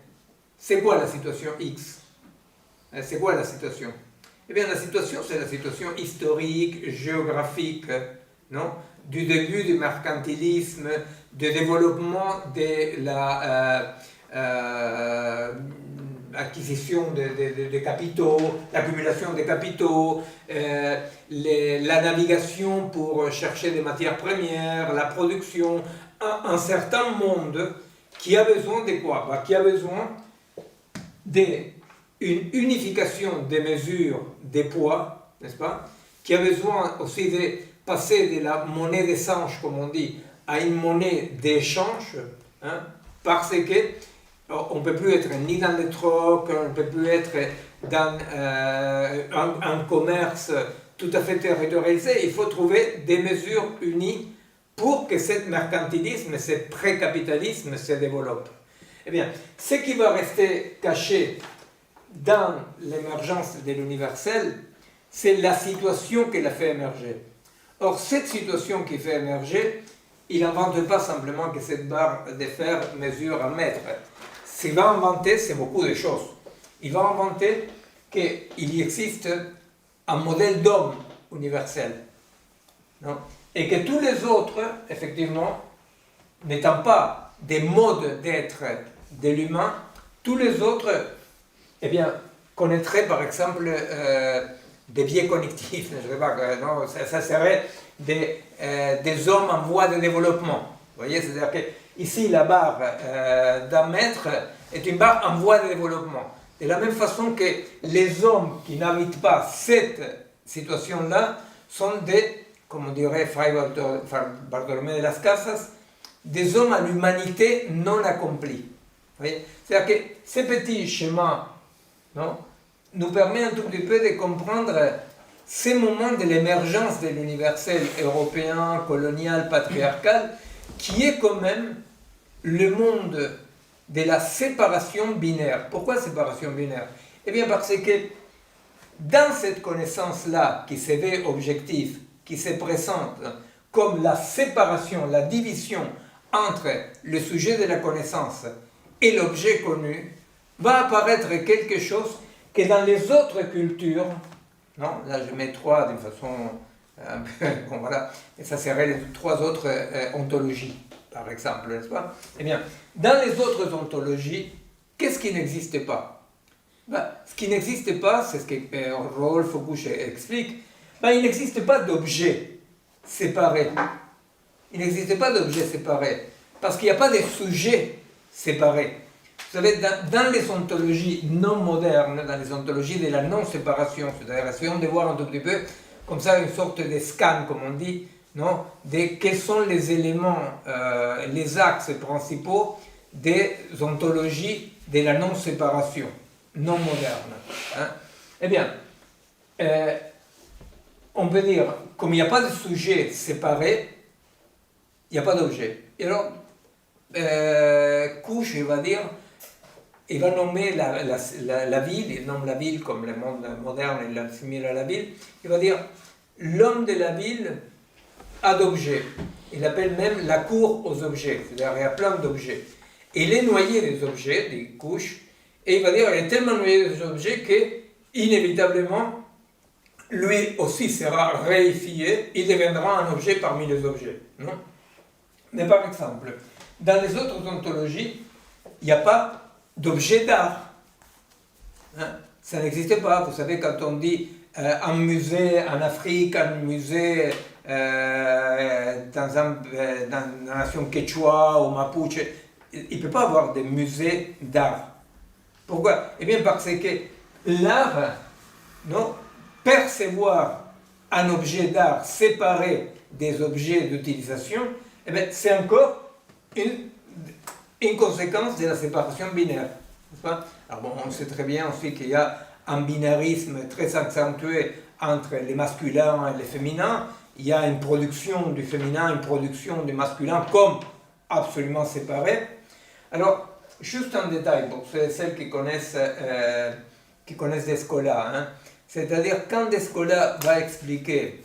C'est quoi la situation X? C'est quoi la situation? Eh bien, la situation, c'est la situation historique, géographique, non? Du début du mercantilisme, du développement de la acquisition de capitaux, l'accumulation des capitaux, la navigation pour chercher des matières premières, la production, un certain monde qui a besoin de quoi? Qui a besoin d'une unification des mesures, des poids, n'est-ce pas? Qui a besoin aussi de passer de la monnaie d'échange, comme on dit, à une monnaie d'échange, parce que on ne peut plus être ni dans le troc, on ne peut plus être dans un commerce tout à fait territorialisé. Il faut trouver des mesures unies pour que ce mercantilisme, ce pré-capitalisme se développe. Eh bien, ce qui va rester caché dans l'émergence de l'universel, c'est la situation qui l'a fait émerger. Or, cette situation qui fait émerger, il n'invente pas simplement que cette barre de fer mesure 1 mètre. Ce qu'il va inventer, c'est beaucoup de choses. Il va inventer qu'il existe un modèle d'homme universel. Non? Et que tous les autres, effectivement, n'étant pas des modes d'être de l'humain, tous les autres, eh bien, connaîtraient par exemple des biais cognitifs, je sais pas, non, ça serait des hommes en voie de développement. Vous voyez, c'est-à-dire que ici la barre d'1 mètre est une barre en voie de développement. De la même façon que les hommes qui n'habitent pas cette situation-là sont des, comme on dirait Fray Bartolomé de las Casas, des hommes à l'humanité non accomplie. C'est-à-dire que ces petits schémas, non, nous permettent un tout petit peu de comprendre ces moments de l'émergence de l'universel européen, colonial, patriarcal, qui est quand même le monde de la séparation binaire. Pourquoi séparation binaire? Eh bien parce que dans cette connaissance-là, qui se veut objective, qui se présente comme la séparation, la division entre le sujet de la connaissance et l'objet connu, va apparaître quelque chose que dans les autres cultures, non, là je mets 3 d'une façon un peu, bon voilà, et ça serait les 3 autres ontologies, par exemple, n'est-ce pas? Eh bien, dans les autres ontologies, qu'est-ce qui n'existe pas? Ben, ce qui n'existe pas, c'est ce que Rolf Busch explique, ben, il n'existe pas d'objet séparé. Il n'existe pas d'objet séparé, parce qu'il n'y a pas de sujet séparé. Vous savez, dans les ontologies non modernes, dans les ontologies de la non-séparation, c'est-à-dire essayons de voir un tout petit peu, comme ça, une sorte de scan, comme on dit, non, de quels sont les éléments, les axes principaux des ontologies de la non-séparation, non moderne. Hein. Eh bien, on peut dire, comme il n'y a pas de sujet séparé, il n'y a pas d'objet. Et alors, Busch, il va nommer la ville, il nomme la ville comme le monde moderne, il l'assimile à la ville, il va dire l'homme de la ville a d'objets. Il appelle même la cour aux objets, c'est-à-dire il y a plein d'objets. Et il est noyé des objets, des couches, et il va dire il est tellement noyé des objets que, inévitablement, lui aussi sera réifié, il deviendra un objet parmi les objets. Non? Mais par exemple, dans les autres ontologies, il n'y a pas d'objet d'art. Hein? Ça n'existe pas. Vous savez, quand on dit un musée en Afrique, un musée dans la nation quechua ou mapuche, il ne peut pas avoir de musée d'art. Pourquoi? Eh bien parce que l'art, non, percevoir un objet d'art séparé des objets d'utilisation, eh bien, c'est encore une conséquence de la séparation binaire. N'est-ce pas? Alors bon, on sait très bien aussi qu'il y a un binarisme très accentué entre les masculins et les féminins. Il y a une production du féminin, une production du masculin comme absolument séparées. Alors, juste un détail pour celles qui connaissent Descola. Hein. C'est-à-dire quand Descola va expliquer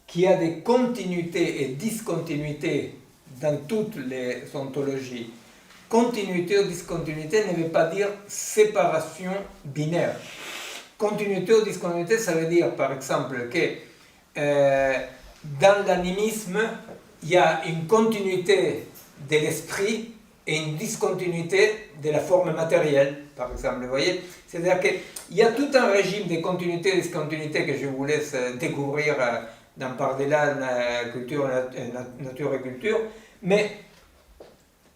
qu'il y a des continuités et discontinuités dans toutes les ontologies, continuité ou discontinuité ne veut pas dire séparation binaire. Continuité ou discontinuité, ça veut dire par exemple que dans l'animisme, il y a une continuité de l'esprit et une discontinuité de la forme matérielle, par exemple, vous voyez? C'est-à-dire qu'il y a tout un régime de continuité et discontinuité que je vous laisse découvrir dans Par-delà nature et culture, mais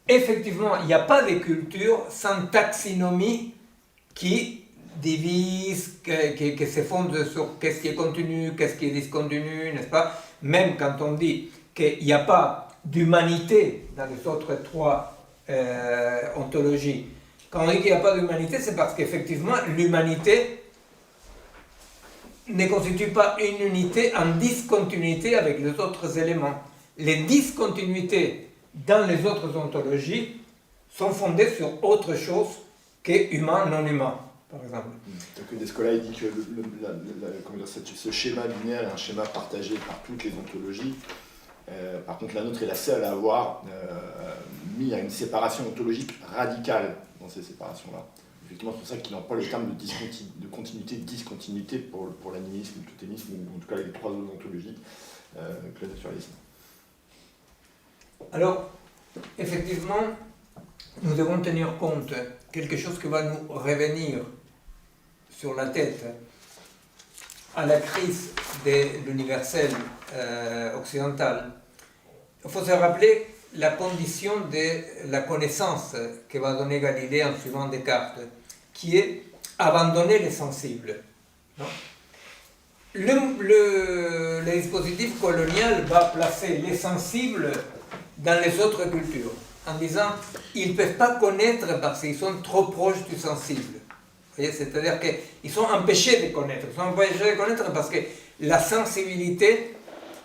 effectivement, il n'y a pas de culture sans taxinomie qui divise, qui se fonde sur qu'est-ce qui est continu, qu'est-ce qui est discontinu, n'est-ce pas? Même quand on dit qu'il n'y a pas d'humanité dans les autres 3 ontologies. Quand on dit qu'il n'y a pas d'humanité, c'est parce qu'effectivement, l'humanité ne constitue pas une unité en discontinuité avec les autres éléments. Les discontinuités dans les autres ontologies sont fondées sur autre chose qu'humain, non humain, par exemple. Donc Descola il dit que ce schéma binaire est un schéma partagé par toutes les ontologies, Par contre, la nôtre est la seule à avoir mis à une séparation ontologique radicale dans ces séparations-là. Effectivement, c'est pour ça qu'il emploie le terme de continuité, de discontinuité pour l'animisme, le totémisme, ou en tout cas les trois autres ontologies que le naturalisme. Alors, effectivement, nous devons tenir compte de quelque chose qui va nous revenir sur la tête à la crise de l'universel occidental. Il faut se rappeler la condition de la connaissance que va donner Galilée en suivant Descartes, qui est abandonner les sensibles. Non? Le dispositif colonial va placer les sensibles dans les autres cultures, en disant ils ne peuvent pas connaître parce qu'ils sont trop proches du sensible. C'est-à-dire qu'ils sont empêchés de connaître. Ils sont empêchés de connaître parce que la sensibilité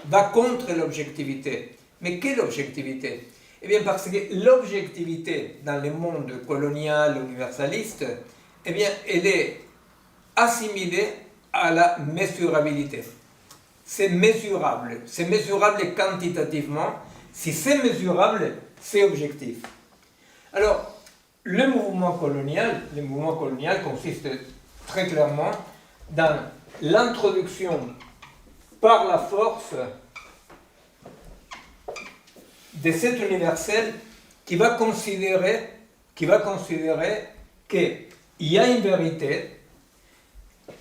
va contre l'objectivité. Mais quelle objectivité? Eh bien, parce que l'objectivité dans le monde colonial universaliste, eh bien, elle est assimilée à la mesurabilité. C'est mesurable quantitativement. Si c'est mesurable, c'est objectif. Alors, le mouvement colonial consiste très clairement dans l'introduction par la force de cet universel qui va considérer qu'il y a une vérité,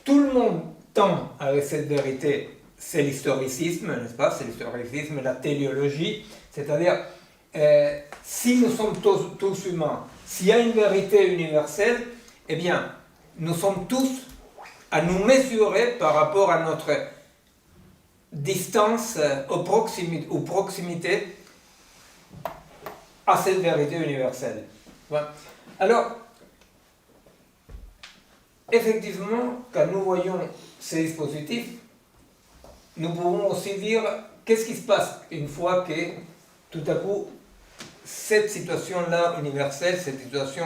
tout le monde tend avec cette vérité, c'est l'historicisme, n'est-ce pas? C'est l'historicisme, la téléologie, c'est-à-dire si nous sommes tous humains, s'il y a une vérité universelle, eh bien, nous sommes tous à nous mesurer par rapport à notre distance ou proximité à cette vérité universelle. Voilà. Alors, effectivement, quand nous voyons ces dispositifs, nous pouvons aussi dire qu'est-ce qui se passe une fois que, tout à coup, cette situation-là universelle, cette situation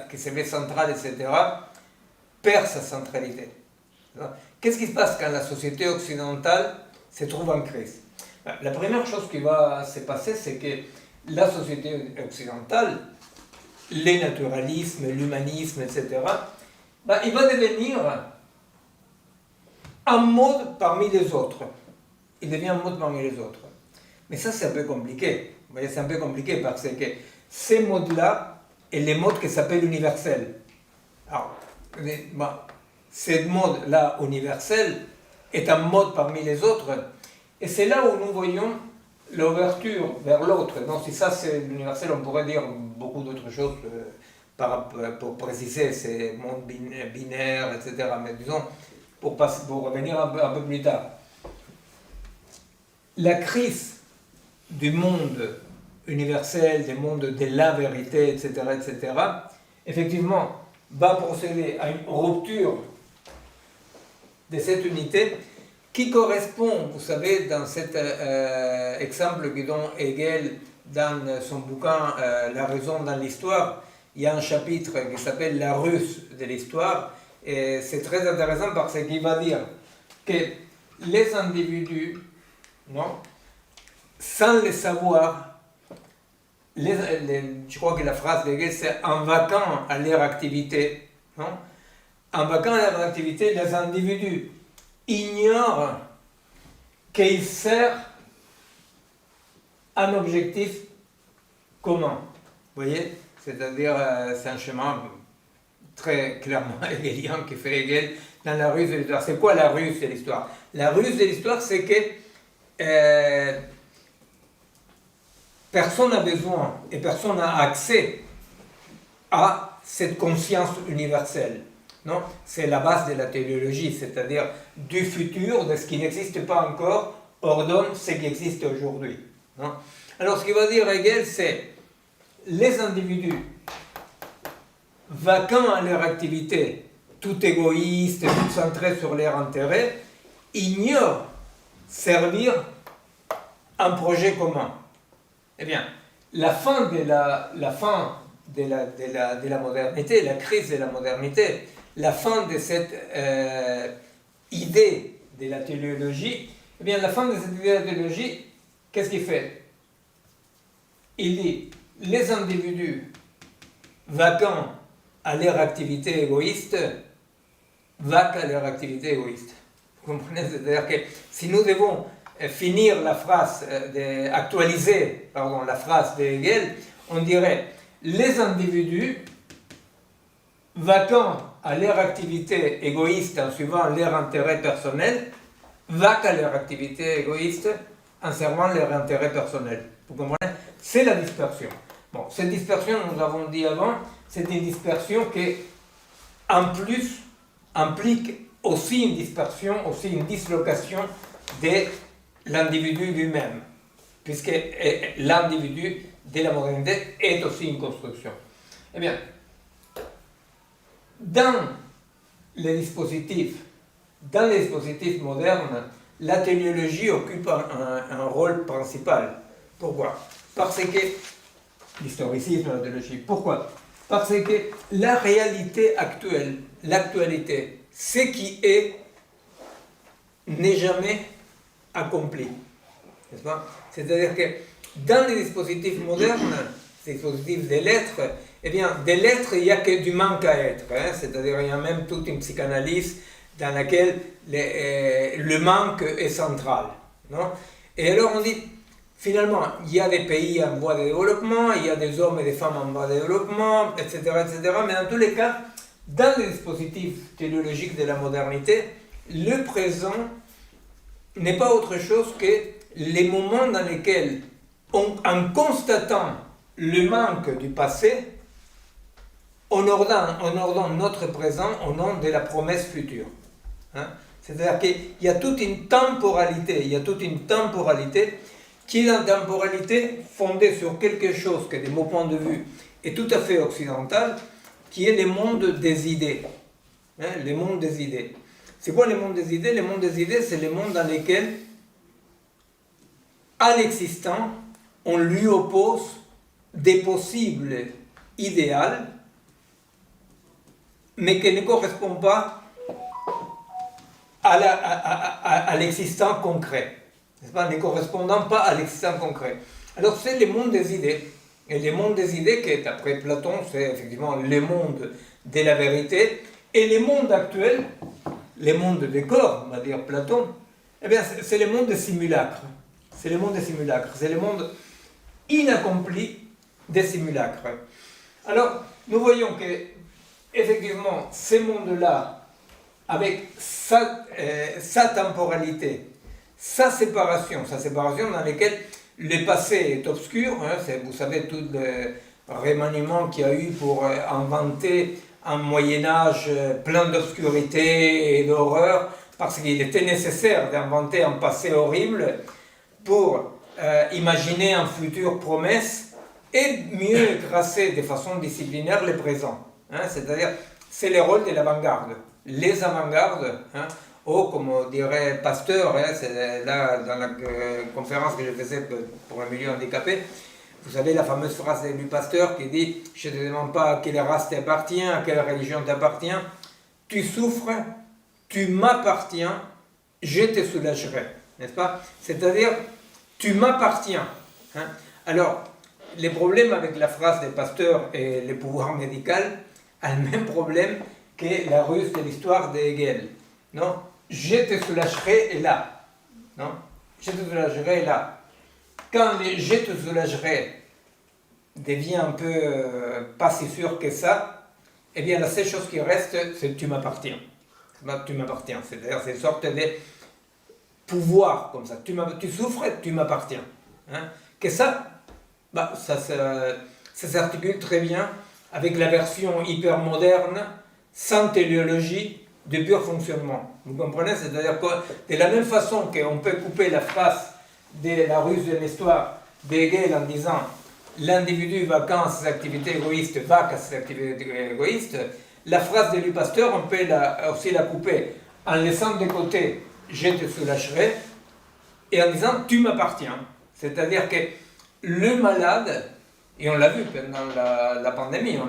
qui se met centrale, etc., perd sa centralité. Qu'est-ce qui se passe quand la société occidentale se trouve en crise? La première chose qui va se passer, c'est que la société occidentale, les naturalismes, l'humanisme, etc., il va devenir un mode parmi les autres. Il devient un mode parmi les autres. Mais ça, c'est un peu compliqué. Vous voyez, c'est un peu compliqué parce que ces modes-là, et les modes qui s'appellent universels. Alors, ce mode-là universel est un mode parmi les autres. Et c'est là où nous voyons l'ouverture vers l'autre. Donc, si ça c'est l'universel, on pourrait dire beaucoup d'autres choses pour préciser ces mondes binaires, etc. Mais disons, pour revenir un peu plus tard. La crise du monde universel, du monde de la vérité, etc., effectivement, va procéder à une rupture de cette unité qui correspond, vous savez, dans cet exemple que donne Hegel dans son bouquin La raison dans l'histoire, il y a un chapitre qui s'appelle La ruse de l'histoire, et c'est très intéressant parce qu'il va dire que les individus, non, sans le savoir, je crois que la phrase de Hegel c'est en vaquant à leur activité, non, en vaquant à leur activité, les individus ignorent qu'ils servent un objectif commun. Vous voyez? C'est-à-dire, c'est un chemin très clairement hegelien qui fait Hegel dans la ruse de l'histoire. C'est quoi la ruse de l'histoire? La ruse de l'histoire, c'est que personne n'a besoin et personne n'a accès à cette conscience universelle. Non, c'est la base de la téléologie, c'est-à-dire du futur, de ce qui n'existe pas encore, ordonne ce qui existe aujourd'hui. Non? Alors, ce qu'il va dire Hegel, c'est les individus vaquant à leur activité, tout égoïste, tout centré sur leur intérêt, ignorent servir un projet commun. Eh bien, la fin de la modernité, la crise de la modernité, la fin de cette idée de la téléologie, eh bien, la fin de cette idée de la téléologie qu'est-ce qu'il fait? Il dit, les individus vacants à leur activité égoïste, vaquent à leur activité égoïste. Vous comprenez? C'est-à-dire que si nous devons finir la phrase, actualiser la phrase de Hegel, on dirait les individus vacants à leur activité égoïste en suivant leur intérêt personnel, vaquent à leur activité égoïste en servant leur intérêt personnel. Vous comprenez? C'est la dispersion. Bon, cette dispersion, nous avons dit avant, c'est une dispersion qui, en plus, implique aussi une dispersion, aussi une dislocation de l'individu lui-même, puisque l'individu de la modernité est aussi une construction. Eh bien, dans les dispositifs modernes, la téléologie occupe un rôle principal. Pourquoi? Parce que l'historicisme, la téléologie. Pourquoi? Parce que la réalité actuelle, l'actualité, ce qui est, n'est jamais accompli. N'est-ce pas? C'est-à-dire que dans les dispositifs modernes, ces dispositifs des lettres, eh bien, des lettres, il n'y a que du manque à être. Hein? C'est-à-dire qu'il y a même toute une psychanalyse dans laquelle le manque est central. Non? Et alors on dit, finalement, il y a des pays en voie de développement, il y a des hommes et des femmes en voie de développement, etc., etc. Mais dans tous les cas, dans les dispositifs téléologiques de la modernité, le présent n'est pas autre chose que les moments dans lesquels, en constatant le manque du passé, on ordonne notre présent au nom de la promesse future. Hein? C'est-à-dire qu'il y a toute une temporalité, qui est une temporalité fondée sur quelque chose que, de mon point de vue, est tout à fait occidental, qui est le monde des idées. Hein? Le monde des idées. C'est quoi le monde des idées? Le monde des idées, c'est le monde dans lequel, à l'existant, on lui oppose des possibles idéaux, mais qui ne correspondent pas à l'existant concret. N'est-ce pas? Ne correspondant pas à l'existant concret. Alors c'est le monde des idées. Et le monde des idées, qui est après Platon, c'est effectivement le monde de la vérité. Et le monde actuel, le monde des corps, on va dire Platon, eh bien c'est le monde des simulacres. C'est le monde des simulacres. C'est le monde inaccompli des simulacres. Alors, nous voyons que, effectivement, ce monde-là, avec sa temporalité, sa séparation dans laquelle le passé est obscur, hein, vous savez tout le remaniement qu'il y a eu pour inventer un Moyen-Âge plein d'obscurité et d'horreur, parce qu'il était nécessaire d'inventer un passé horrible pour imaginer un futur promesse et mieux tracer de façon disciplinaire le présent. Hein, c'est-à-dire, c'est le rôle de l'avant-garde. Les avant-gardes, hein, comme dirait Pasteur, hein, c'est là dans la conférence que je faisais pour un milieu handicapé, vous savez la fameuse phrase de Louis Pasteur qui dit « Je ne te demande pas à quelle race t'appartient, à quelle religion t'appartient, tu souffres, tu m'appartiens, je te soulagerai. » N'est-ce pas? C'est-à-dire, tu m'appartiens. Hein? Alors, les problèmes avec la phrase de Pasteur et le pouvoir médical a le même problème que la ruse de l'histoire de Hegel. Non? Je te soulagerai est là. Non? Je te soulagerai est là. Quand le je te soulagerai devient un peu pas si sûr que ça, eh bien la seule chose qui reste, c'est tu m'appartiens. Tu m'appartiens. C'est-à-dire c'est une sorte de pouvoir comme ça. Tu souffres, tu m'appartiens. Hein? Que ça, ça s'articule très bien avec la version hyper moderne, sans téléologie, de pur fonctionnement. Vous comprenez? C'est-à-dire que de la même façon qu'on peut couper la phrase de la ruse de l'histoire de Hegel en disant l'individu vacant à ses activités égoïstes vaque à ses activités égoïstes, la phrase de Louis Pasteur, on peut aussi la couper en laissant de côté je te soulagerai et en disant tu m'appartiens. C'est-à-dire que le malade, et on l'a vu pendant la pandémie,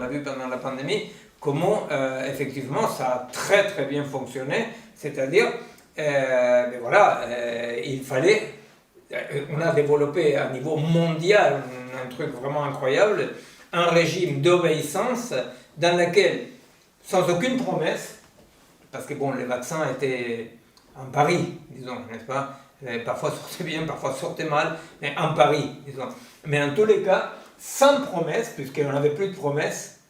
comment effectivement ça a très très bien fonctionné, c'est-à-dire il fallait on a développé à niveau mondial un truc vraiment incroyable, un régime d'obéissance dans lequel, sans aucune promesse, parce que bon, les vaccins étaient un pari, disons, n'est-ce pas? Parfois sortaient bien, parfois sortaient mal, mais un pari, disons. Mais en tous les cas, sans promesse, puisqu'on n'avait plus de promesse,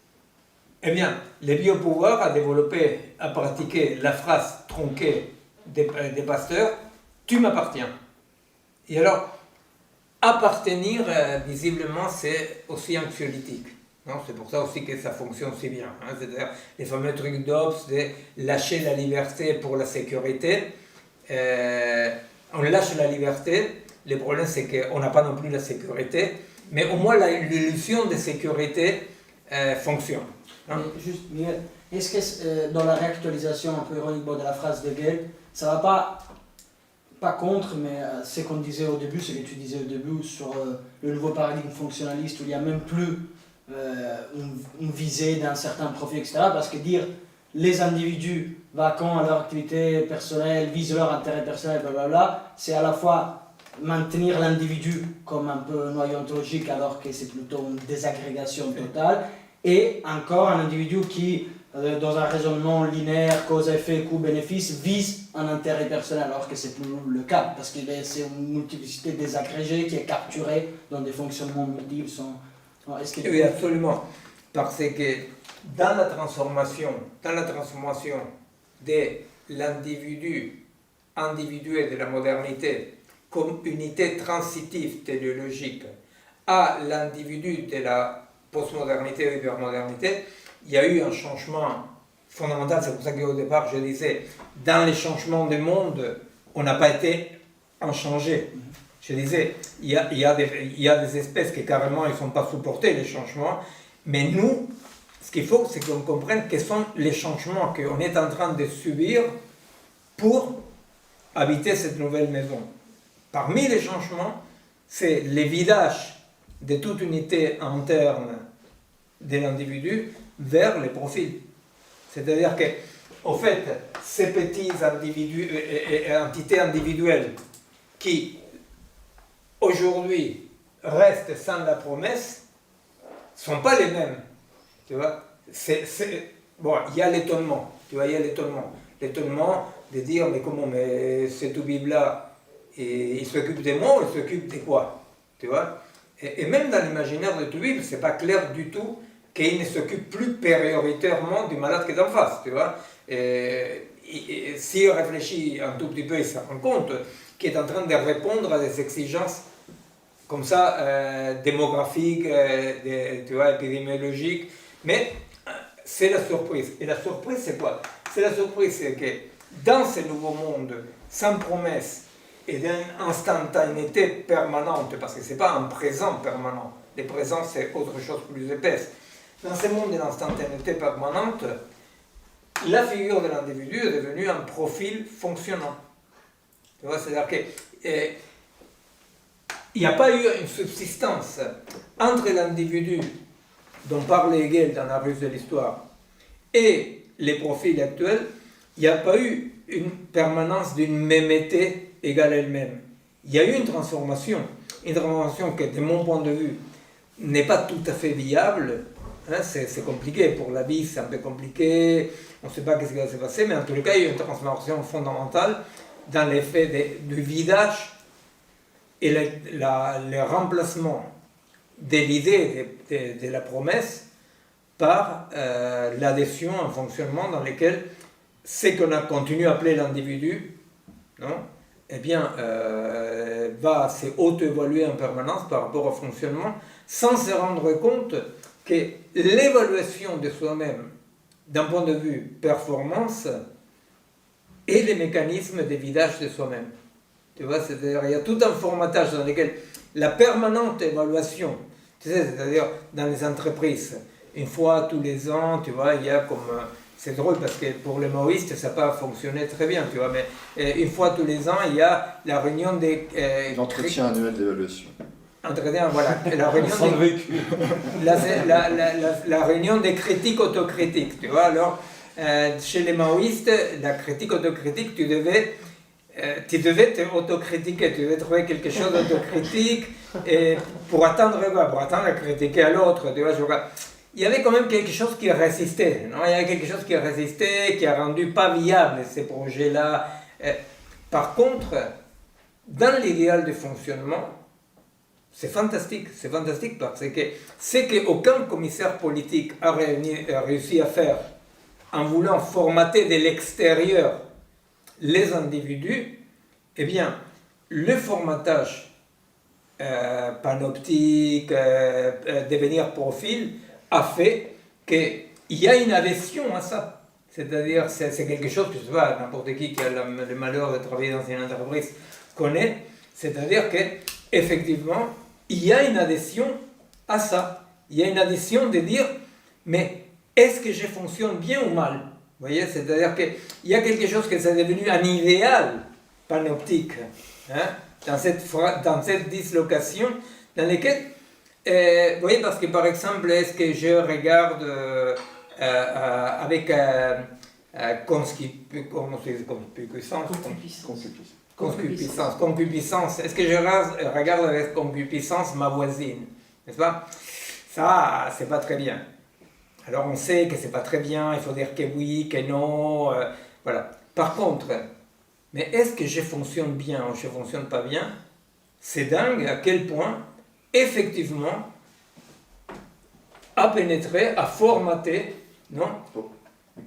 eh bien, les biopouvoirs a développé, a pratiqué la phrase tronquée des pasteurs, tu m'appartiens. Et alors, appartenir, visiblement, c'est aussi anxiolytique. C'est pour ça aussi que ça fonctionne si bien. C'est-à-dire les fameux trucs d'Hobbes de lâcher la liberté pour la sécurité. On lâche la liberté, le problème c'est qu'on n'a pas non plus la sécurité, mais au moins l'illusion de sécurité fonctionne. Est-ce que dans la réactualisation un peu ironique de la phrase de Hegel, ça ne va pas contre, mais ce qu'on disait au début, ce que tu disais au début sur le nouveau paradigme fonctionnaliste où il n'y a même plus une visée d'un certain profil, etc. Parce que dire les individus vacants à leur activité personnelle, visent leur intérêt personnel, blablabla, c'est à la fois maintenir l'individu comme un peu noyau ontologique alors que c'est plutôt une désagrégation totale, et encore un individu qui, dans un raisonnement linéaire, cause-effet, coût-bénéfice, vise un intérêt personnel alors que c'est plus le cas, parce que c'est une multiplicité désagrégée qui est capturée dans des fonctionnements multiples. Oui, absolument, parce que dans la transformation de l'individu individué de la modernité comme unité transitive téléologique à l'individu de la postmodernité ou hypermodernité, il y a eu un changement fondamental. C'est pour ça qu'au départ je disais, dans les changements du monde, on n'a pas été inchangé. Je disais, il y a des espèces qui carrément ne sont pas supportées les changements, mais nous, ce qu'il faut, c'est qu'on comprenne quels sont les changements qu'on est en train de subir pour habiter cette nouvelle maison. Parmi les changements, c'est le vidage de toute unité interne de l'individu vers les profils. C'est-à-dire que, au fait, ces petits individus, entités individuelles qui, aujourd'hui, restent sans la promesse, ne sont pas les mêmes. Tu vois, bon, il y a l'étonnement, tu vois, il y a l'étonnement de dire, mais comment, mais cette Bible-là, il s'occupe de moi, il s'occupe de quoi, tu vois, et même dans l'imaginaire de Bible, c'est pas clair du tout qu'il ne s'occupe plus prioritairement du malade qui est en face, tu vois, et s'il réfléchit un tout petit peu, il se rend compte qu'il est en train de répondre à des exigences comme ça, démographiques, tu vois, épidémiologiques. Mais c'est la surprise. Et la surprise, c'est quoi? C'est la surprise, c'est que dans ce nouveau monde, sans promesse et d'instantanéité permanente, parce que ce n'est pas un présent permanent, le présent c'est autre chose plus épaisse. Dans ce monde de l'instantanéité permanente, la figure de l'individu est devenue un profil fonctionnant. Tu vois, c'est-à-dire qu'il n'y a pas eu une subsistance entre l'individu dont parlait Hegel dans la ruse de l'histoire, et les profils actuels. Il n'y a pas eu une permanence d'une mémété égale à elle-même. Il y a eu une transformation qui, de mon point de vue, n'est pas tout à fait viable. Hein, c'est compliqué, pour la vie c'est un peu compliqué, on ne sait pas ce qui va se passer, mais en tous les cas, il y a eu une transformation fondamentale dans l'effet du vidage et le remplacement de l'idée de la promesse par l'adhésion à un fonctionnement dans lequel ce qu'on a continué à appeler l'individu, eh bien, va se auto-évaluer en permanence par rapport au fonctionnement, sans se rendre compte que l'évaluation de soi-même, d'un point de vue performance, est le mécanisme de vidage de soi-même. Tu vois, c'est-à-dire il y a tout un formatage dans lequel la permanente évaluation, tu sais, c'est-à-dire dans les entreprises, une fois tous les ans, tu vois, il y a comme... C'est drôle parce que pour les maoïstes, ça n'a pas fonctionné très bien, tu vois, mais une fois tous les ans, il y a la réunion des... L'entretien annuel d'évaluation. Entretien, voilà, la réunion la réunion des critiques autocritiques, tu vois, alors, chez les maoïstes, la critique autocritique, tu devais tu devais t'autocritiquer, tu devais trouver quelque chose d'autocritique et pour attendre à critiquer à l'autre, tu vois, il y avait quand même quelque chose qui résistait, non? Il y avait quelque chose qui résistait, qui a rendu pas viable ces projets-là. Par contre, dans l'idéal de fonctionnement, c'est fantastique parce que ce qu'aucun commissaire politique a réussi à faire en voulant formater de l'extérieur les individus, eh bien, le formatage panoptique, devenir profil, a fait qu'il y a une adhésion à ça. C'est-à-dire, c'est quelque chose que, je sais pas, n'importe qui a le malheur de travailler dans une entreprise connaît. C'est-à-dire qu'effectivement, il y a une adhésion à ça. Il y a une adhésion de dire, mais est-ce que je fonctionne bien ou mal? Vous voyez, c'est-à-dire qu'il y a quelque chose qui est devenu un idéal panoptique, hein, dans cette dislocation dans laquelle, vous voyez, parce que par exemple, est-ce que je regarde avec concupiscence, est-ce que je regarde avec concupiscence ma voisine, n'est-ce pas? Ça, c'est pas très bien. Alors on sait que c'est pas très bien, il faut dire que oui, que non, voilà. Par contre, mais est-ce que je fonctionne bien ou je fonctionne pas bien? C'est dingue à quel point, effectivement, à pénétrer, à formater, non?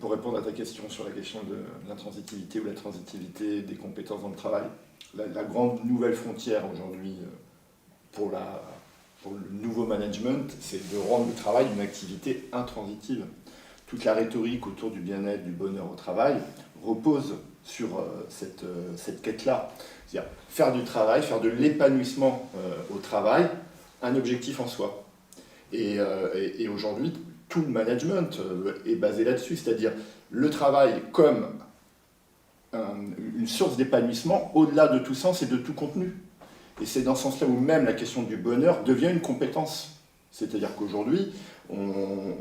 Pour répondre à ta question sur la question de l'intransitivité ou la transitivité des compétences dans le travail, la grande nouvelle frontière aujourd'hui pour le nouveau management, c'est de rendre le travail une activité intransitive. Toute la rhétorique autour du bien-être, du bonheur au travail repose sur cette quête-là. C'est-à-dire faire du travail, faire de l'épanouissement au travail, un objectif en soi. Et aujourd'hui, tout le management est basé là-dessus, c'est-à-dire le travail comme une source d'épanouissement au-delà de tout sens et de tout contenu. Et c'est dans ce sens-là où même la question du bonheur devient une compétence. C'est-à-dire qu'aujourd'hui, on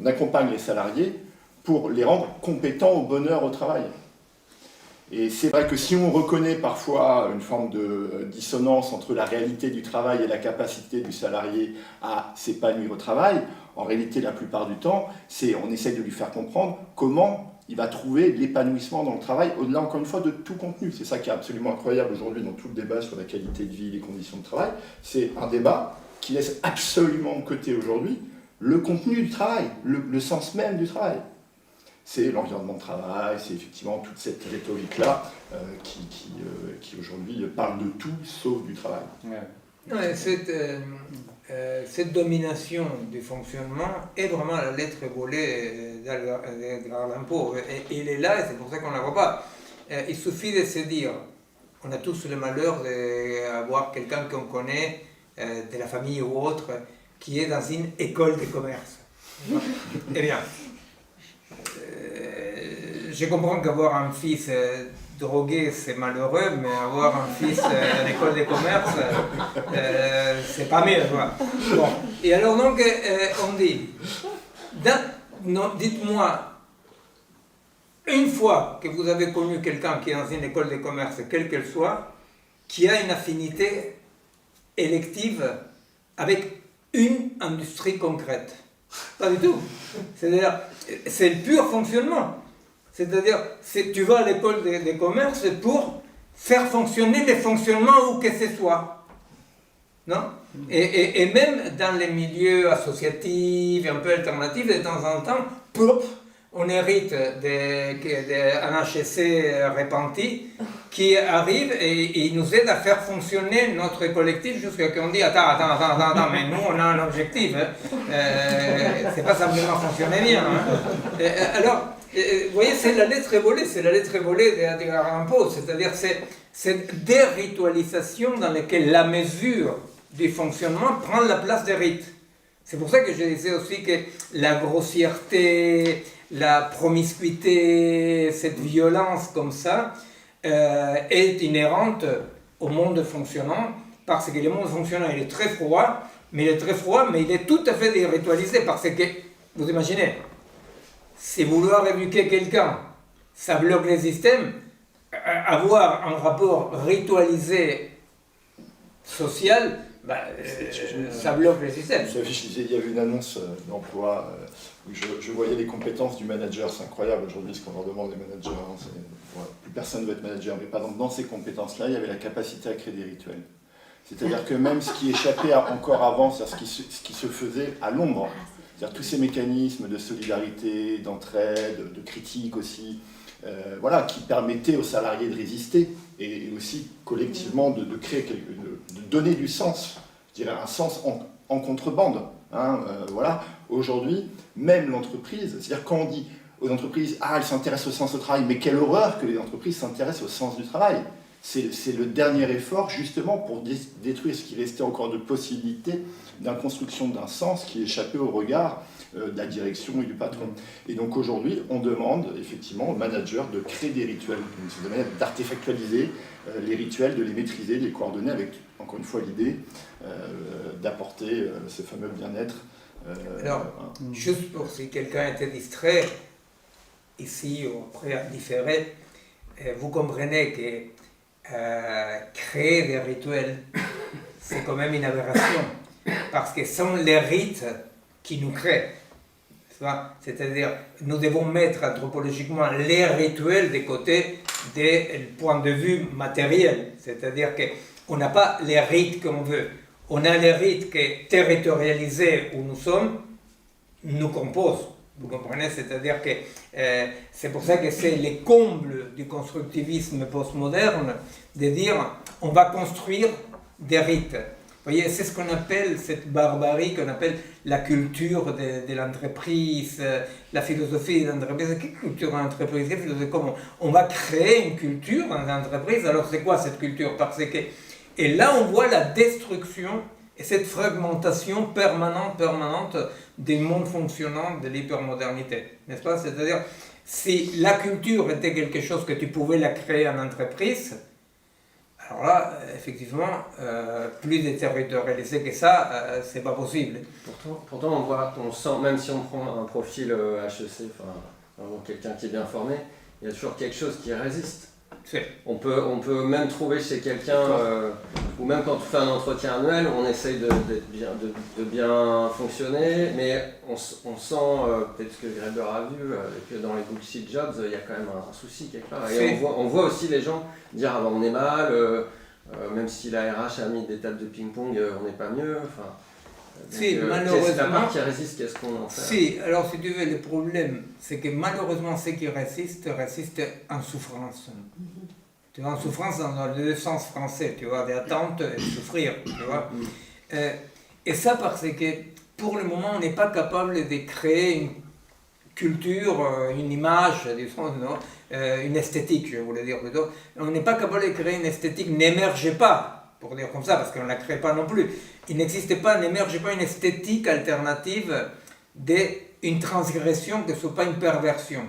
accompagne les salariés pour les rendre compétents au bonheur au travail. Et c'est vrai que si on reconnaît parfois une forme de dissonance entre la réalité du travail et la capacité du salarié à s'épanouir au travail, en réalité, la plupart du temps, on essaie de lui faire comprendre comment il va trouver l'épanouissement dans le travail, au-delà, encore une fois, de tout contenu. C'est ça qui est absolument incroyable aujourd'hui dans tout le débat sur la qualité de vie, les conditions de travail. C'est un débat qui laisse absolument de côté aujourd'hui le contenu du travail, le sens même du travail. C'est l'environnement de travail, c'est effectivement toute cette rhétorique-là qui aujourd'hui parle de tout sauf du travail. Ouais, cette domination du fonctionnement est vraiment la lettre volée d'Edgar Allan Poe. Et il est là et c'est pour ça qu'on ne la voit pas. Il suffit de se dire, on a tous le malheur d'avoir quelqu'un qu'on connaît, de la famille ou autre, qui est dans une école de commerce. Eh bien, je comprends qu'avoir un fils drogué, c'est malheureux, mais avoir un fils à l'école de commerce, c'est pas mieux. Quoi. Bon. Et alors donc, on dit, dites-moi, une fois que vous avez connu quelqu'un qui est dans une école de commerce, quelle qu'elle soit, qui a une affinité élective avec une industrie concrète. Pas du tout. C'est-à-dire, c'est le pur fonctionnement. C'est-à-dire, tu vas à l'école des commerces pour faire fonctionner les fonctionnements où que ce soit. Non? Et même dans les milieux associatifs, un peu alternatifs, de temps en temps, plop, on hérite d'un HEC repenti qui arrive et il nous aide à faire fonctionner notre collectif jusqu'à ce qu'on dit attends, mais nous on a un objectif, c'est pas simplement fonctionner bien. Hein. Alors, vous voyez, c'est la lettre volée d'Edgar Allan Poe, c'est-à-dire cette déritualisation dans laquelle la mesure du fonctionnement prend la place des rites. C'est pour ça que je disais aussi que la grossièreté, la promiscuité, cette violence comme ça, est inhérente au monde fonctionnant, parce que le monde fonctionnant, il est très froid, mais il est tout à fait déritualisé, parce que, vous imaginez, si vouloir éduquer quelqu'un, ça bloque les systèmes, avoir un rapport ritualisé social, ça bloque le système. Vous savez, il y avait une annonce d'emploi où je voyais les compétences du manager. C'est incroyable aujourd'hui ce qu'on leur demande, les managers. Hein, plus personne ne veut être manager, mais par exemple, dans ces compétences-là, il y avait la capacité à créer des rituels. C'est-à-dire que même ce qui échappait encore avant, c'est-à-dire ce qui se faisait à l'ombre, c'est-à-dire tous ces mécanismes de solidarité, d'entraide, de critique aussi, voilà, qui permettaient aux salariés de résister et aussi collectivement de créer, de donner du sens, je dirais un sens en contrebande. Hein, voilà. Aujourd'hui, même l'entreprise, c'est-à-dire quand on dit aux entreprises « Ah, elles s'intéressent au sens du travail », mais quelle horreur que les entreprises s'intéressent au sens du travail. C'est le dernier effort justement pour détruire ce qui restait encore de possibilités d'une construction d'un sens qui échappait au regard de la direction et du patron. Et donc aujourd'hui, on demande effectivement aux managers de créer des rituels, d'une manière d'artefactualiser les rituels, de les maîtriser, de les coordonner avec, encore une fois, l'idée d'apporter ce fameux bien-être. Alors, juste pour si quelqu'un était distrait, ici ou après à différer, vous comprenez que créer des rituels, c'est quand même une aberration, parce que ce sont les rites qui nous créent. C'est-à-dire, nous devons mettre anthropologiquement les rituels de côté des points de vue matériels. C'est-à-dire qu'on n'a pas les rites qu'on veut. On a les rites que, territorialisés où nous sommes, nous composent. Vous comprenez? C'est-à-dire que c'est pour ça que c'est les combles du constructivisme postmoderne de dire on va construire des rites. Vous voyez, c'est ce qu'on appelle cette barbarie qu'on appelle la culture de l'entreprise, la philosophie de l'entreprise. Quelle culture d'entreprise? Comment on va créer une culture dans l'entreprise? Alors c'est quoi cette culture? Parce que et là on voit la destruction et cette fragmentation permanente des mondes fonctionnants de l'hypermodernité, n'est-ce pas? C'est-à-dire, si la culture était quelque chose que tu pouvais la créer en entreprise, alors là, effectivement, plus déterritorialisé que ça, c'est pas possible. Pourtant, on sent, même si on prend un profil HEC, vraiment quelqu'un qui est bien formé, il y a toujours quelque chose qui résiste. On peut même trouver chez quelqu'un, ou même quand on fait un entretien annuel, on essaye de bien fonctionner, mais on sent, peut-être ce que Graeber a vu, que dans les bullshit jobs, il y a quand même un souci quelque part. Et on voit aussi les gens dire ah ben, on est mal, même si la RH a mis des tables de ping-pong, on n'est pas mieux. Si, malheureusement, c'est la part qui résiste, qu'est-ce qu'on en fait? Si, alors si tu veux, le problème, c'est que malheureusement, ceux qui résistent en souffrance. Tu vois, en souffrance dans le deux sens français, tu vois, d'attente et de souffrir, tu vois. Et ça parce que, pour le moment, on n'est pas capable de créer une culture, une image, une esthétique, je voulais dire plutôt. On n'est pas capable de créer une esthétique, n'émerge pas, pour dire comme ça, parce qu'on ne la crée pas non plus. Il n'existe pas, n'émerge pas une esthétique alternative d'une transgression qui ne soit pas une perversion.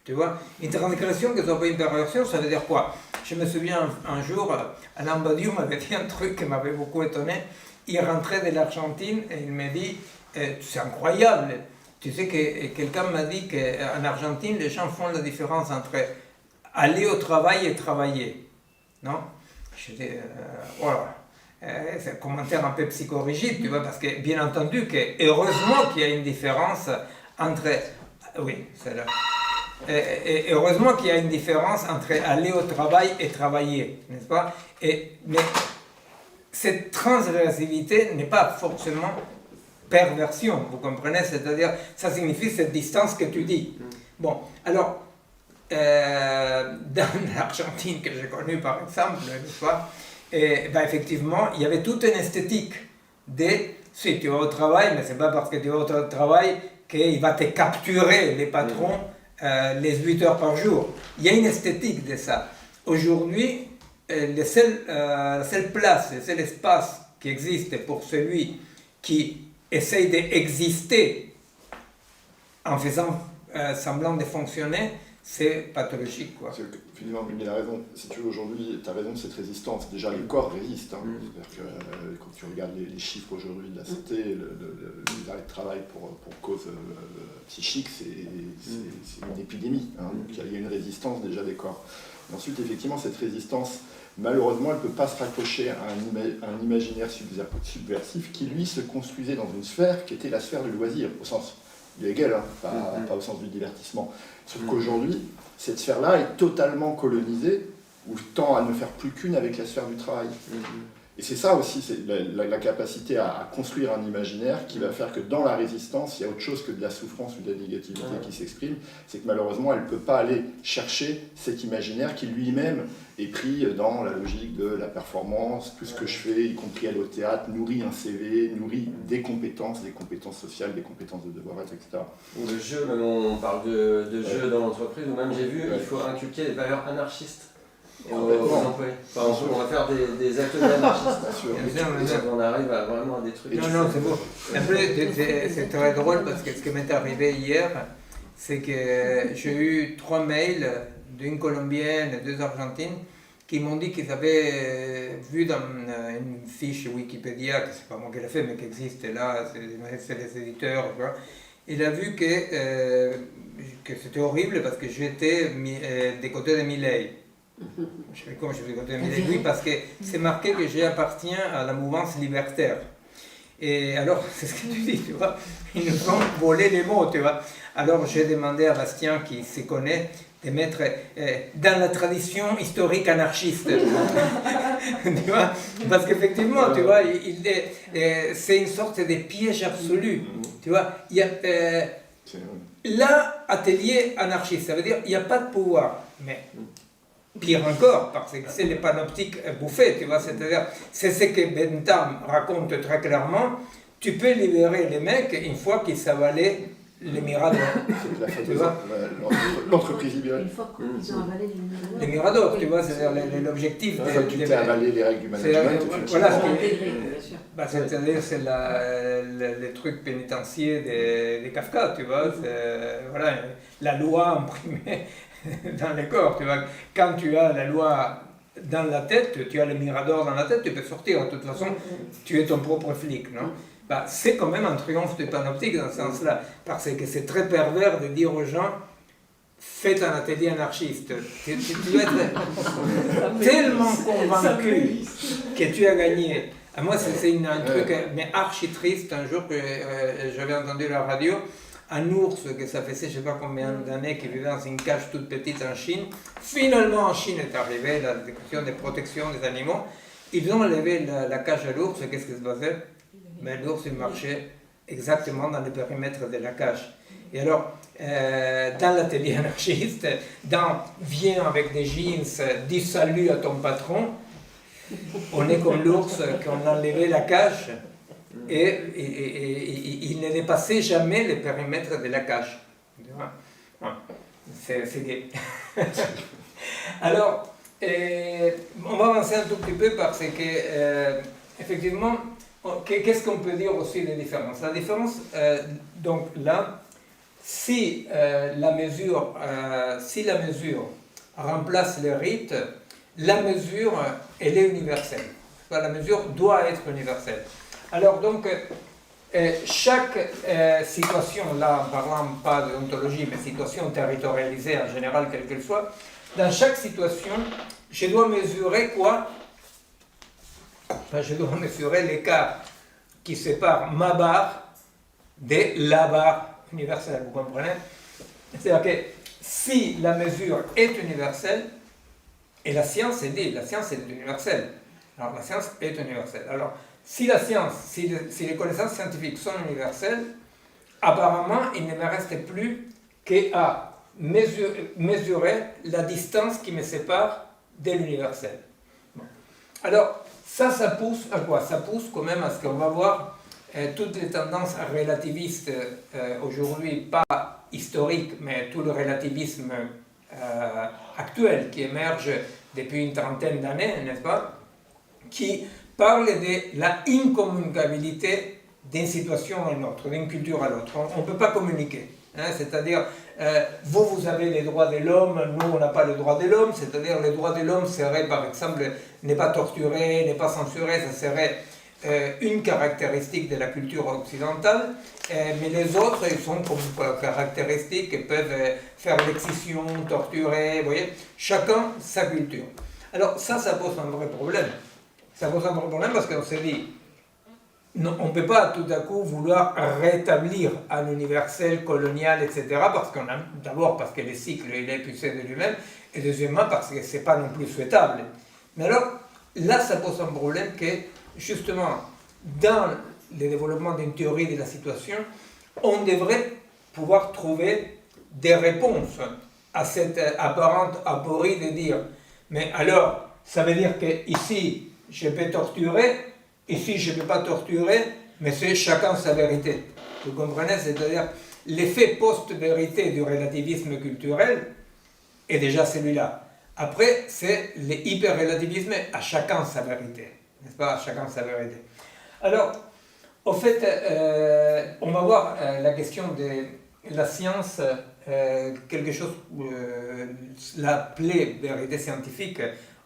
Tu vois? Une transgression qui ne soit pas une perversion, ça veut dire quoi? Je me souviens un jour, Alain Badiou m'avait dit un truc qui m'avait beaucoup étonné. Il rentrait de l'Argentine et il m'a dit c'est incroyable. Tu sais que quelqu'un m'a dit qu'en Argentine, les gens font la différence entre aller au travail et travailler. Non? Je dis, voilà. C'est un commentaire un peu psychorigide, tu vois, parce que bien entendu, heureusement qu'il y a une différence entre. Oui, c'est là. Et heureusement qu'il y a une différence entre aller au travail et travailler, n'est-ce pas? Mais cette transgressivité n'est pas forcément perversion, vous comprenez? C'est-à-dire, ça signifie cette distance que tu dis. Bon, alors, dans l'Argentine que j'ai connue par exemple, n'est-ce pas? Et ben effectivement, il y avait toute une esthétique si tu vas au travail, mais c'est pas parce que tu vas au travail qu'il va te capturer les patrons les 8 heures par jour. Il y a une esthétique de ça. Aujourd'hui, la seule place, le seul espace qui existe pour celui qui essaye d'exister en faisant semblant de fonctionner, c'est pathologique, quoi. Finalement, il a raison. Si tu veux, aujourd'hui, tu as raison de cette résistance. Déjà, les corps résistent. Hein. C'est-à-dire que quand tu regardes les chiffres aujourd'hui de la santé, les arrêts de travail pour cause psychique, c'est une épidémie. Hein. Donc il y a une résistance déjà des corps. Et ensuite, effectivement, cette résistance, malheureusement, elle ne peut pas se raccrocher à un imaginaire subversif qui, lui, se construisait dans une sphère qui était la sphère du loisir, au sens de Hegel, hein, pas au sens du divertissement. Sauf qu'aujourd'hui, cette sphère-là est totalement colonisée, ou tend à ne faire plus qu'une avec la sphère du travail. Et c'est ça aussi, c'est la capacité à construire un imaginaire qui va faire que dans la résistance, il y a autre chose que de la souffrance ou de la négativité qui s'exprime. C'est que malheureusement, elle ne peut pas aller chercher cet imaginaire qui lui-même est pris dans la logique de la performance, tout ce que je fais, y compris aller au théâtre, nourrit un CV, nourrit des compétences sociales, des compétences de devoir, etc. Ou le jeu, même on parle de jeu dans l'entreprise, ou même j'ai vu, il faut inculquer des valeurs anarchistes aux employés. Enfin, on va faire des ateliers anarchistes. On arrive vraiment à des trucs. Non, c'est beau. Après, c'est très drôle parce que ce qui m'est arrivé hier, c'est que j'ai eu 3 mails d'une Colombienne et 2 Argentines qui m'ont dit qu'ils avaient vu dans une fiche Wikipédia, que c'est pas moi qui l'ai fait, mais qui existe là, c'est les éditeurs, quoi. Il a vu que c'était horrible parce que j'étais des côtés de Milei. Je sais comment je suis des côtés de Milei. Oui, parce que c'est marqué que j'appartiens à la mouvance libertaire. Et alors, c'est ce que tu dis, tu vois, ils nous ont volé les mots, tu vois. Alors j'ai demandé à Bastien, qui s'y connaît, de mettre dans la tradition historique anarchiste. Tu vois, parce qu'effectivement, tu vois, c'est une sorte de piège absolu. Tu vois, il y a là, atelier anarchiste, ça veut dire qu'il n'y a pas de pouvoir. Mais pire encore, parce que c'est les panoptiques bouffées, tu vois, c'est-à-dire, c'est ce que Bentham raconte très clairement, tu peux libérer les mecs une fois qu'ils savent aller les miradors. C'est l'entreprise libérale. Une fois qu'ils ont avalé les miradors, tu vois, c'est-à-dire l'objectif. Tu t'es avalé les règles du management. Voilà, bien sûr. c'est-à-dire c'est les trucs pénitentiaires des Kafka, tu vois, voilà, la loi imprimée dans les corps, tu vois. Quand tu as la loi dans la tête, tu as le mirador dans la tête, tu peux sortir, de toute façon, tu es ton propre flic, non? Bah, c'est quand même un triomphe du panoptique dans ce sens-là, parce que c'est très pervers de dire aux gens faites un atelier anarchiste. Tu dois être tellement convaincu que tu as gagné. Moi, c'est un truc mais archi triste. Un jour que j'avais entendu la radio, un ours que ça faisait je ne sais pas combien d'années qu'il vivait dans une cage toute petite en Chine. Finalement, en Chine est arrivée la question des protections des animaux. Ils ont enlevé la cage à l'ours. Qu'est-ce qui se passait? Mais l'ours, il marchait exactement dans le périmètre de la cage. Et alors, dans l'atelier anarchiste, viens avec des jeans, dis salut à ton patron, on est comme l'ours qu'on a enlevé la cage et il ne dépassait jamais le périmètre de la cage. C'est gay. Alors, on va avancer un tout petit peu parce que, effectivement, qu'est-ce qu'on peut dire aussi des différences? La différence, donc là, si la mesure remplace le rite, la mesure, elle est universelle. La mesure doit être universelle. Alors donc, chaque situation, là, en parlant pas d'ontologie, mais situation territorialisée en général, quelle qu'elle soit, dans chaque situation, je dois mesurer quoi? Je dois mesurer l'écart qui sépare ma barre de la barre universelle, vous comprenez? C'est-à-dire que si la mesure est universelle, et la science est dit, la science est universelle, alors la science est universelle. Alors, si la science, si les connaissances scientifiques sont universelles, apparemment, il ne me reste plus qu'à mesurer la distance qui me sépare de l'universel. Bon. Alors, ça pousse à quoi? Ça pousse quand même à ce qu'on va voir toutes les tendances relativistes aujourd'hui, pas historiques, mais tout le relativisme actuel qui émerge depuis une trentaine d'années, n'est-ce pas? Qui parle de la incommunicabilité d'une situation à une autre, d'une culture à l'autre. On ne peut pas communiquer. Hein, c'est-à-dire, vous avez les droits de l'homme, nous on n'a pas les droits de l'homme, c'est-à-dire les droits de l'homme seraient par exemple ne pas torturer, ne pas censurer, ça serait une caractéristique de la culture occidentale, mais les autres, ils sont comme caractéristiques, ils peuvent faire l'excision, torturer, vous voyez, chacun sa culture. Alors ça pose un vrai problème. Ça pose un vrai problème parce qu'on s'est dit, non, on ne peut pas tout à coup vouloir rétablir un universel colonial, etc. D'abord parce que le cycle il est épuisé de lui-même, et deuxièmement parce que ce n'est pas non plus souhaitable. Mais alors, là, ça pose un problème que, justement, dans le développement d'une théorie de la situation, on devrait pouvoir trouver des réponses à cette apparente aporie de dire, mais alors, ça veut dire que ici, je peux torturer, ici, je ne peux pas torturer, mais c'est chacun sa vérité. Vous comprenez? C'est-à-dire, l'effet post-vérité du relativisme culturel est déjà celui-là. Après, c'est le hyper-relativisme, à chacun sa vérité. N'est-ce pas? À chacun sa vérité. Alors, au fait, on va voir la question de la science, quelque chose, l'appeler vérité scientifique,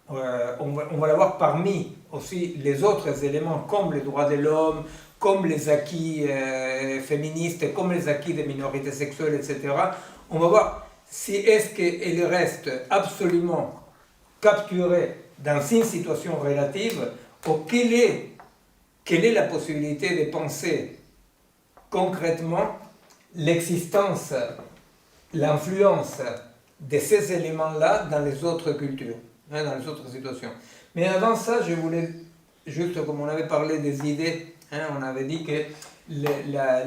on va la voir parmi aussi les autres éléments, comme les droits de l'homme, comme les acquis féministes, comme les acquis des minorités sexuelles, etc. On va voir si est-ce qu'elle reste absolument capturée dans une situation relative, ou quelle est la possibilité de penser concrètement l'existence, l'influence de ces éléments-là dans les autres cultures, dans les autres situations. Mais avant ça, je voulais, juste comme on avait parlé des idées, on avait dit que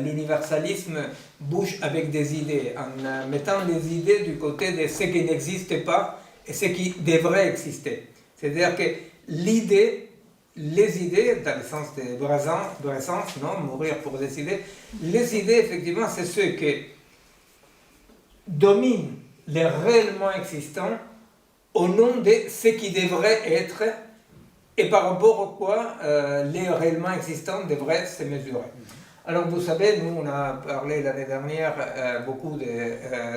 l'universalisme bouge avec des idées, en mettant les idées du côté de ce qui n'existe pas et ce qui devrait exister. C'est-à-dire que les idées, dans le sens de vrai sens, non, mourir pour des idées, les idées, effectivement, c'est ce qui domine les réellement existants au nom de ce qui devrait être et par rapport au quoi les réellement existants devraient se mesurer. Alors vous savez, nous on a parlé l'année dernière beaucoup de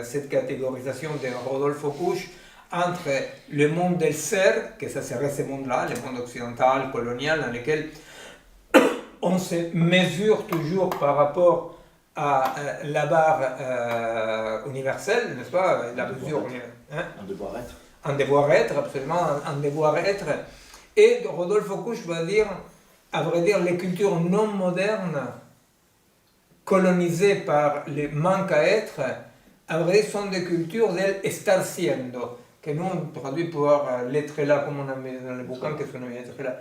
cette catégorisation de Rodolphe Couch entre le monde del ser, que ça serait ce monde-là, le monde occidental, colonial, dans lequel on se mesure toujours par rapport à la barre universelle, n'est-ce pas? La mesure, Un devoir être. Un devoir être, absolument, un devoir être. Et Rodolphe Couch va dire, à vrai dire, les cultures non modernes colonisées par le manque à être, à vrai dire, sont des cultures del estar siendo, que nous on traduit par l'être là, comme on a mis dans le bouquin, qu'est-ce qu'on a mis être là,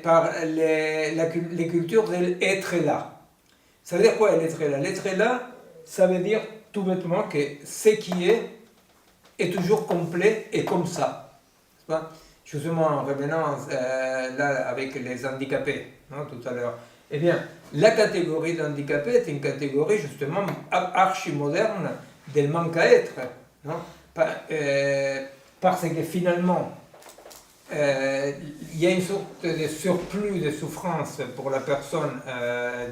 par les cultures del être là. Ça veut dire quoi l'être là? L'être là, ça veut dire tout bêtement que ce qui est toujours complet et comme ça. Justement, en revenant là avec les handicapés, non, tout à l'heure, eh bien, la catégorie d'handicapés est une catégorie justement archi-moderne del manque à être, non? Parce que finalement, il y a une sorte de surplus de souffrance pour la personne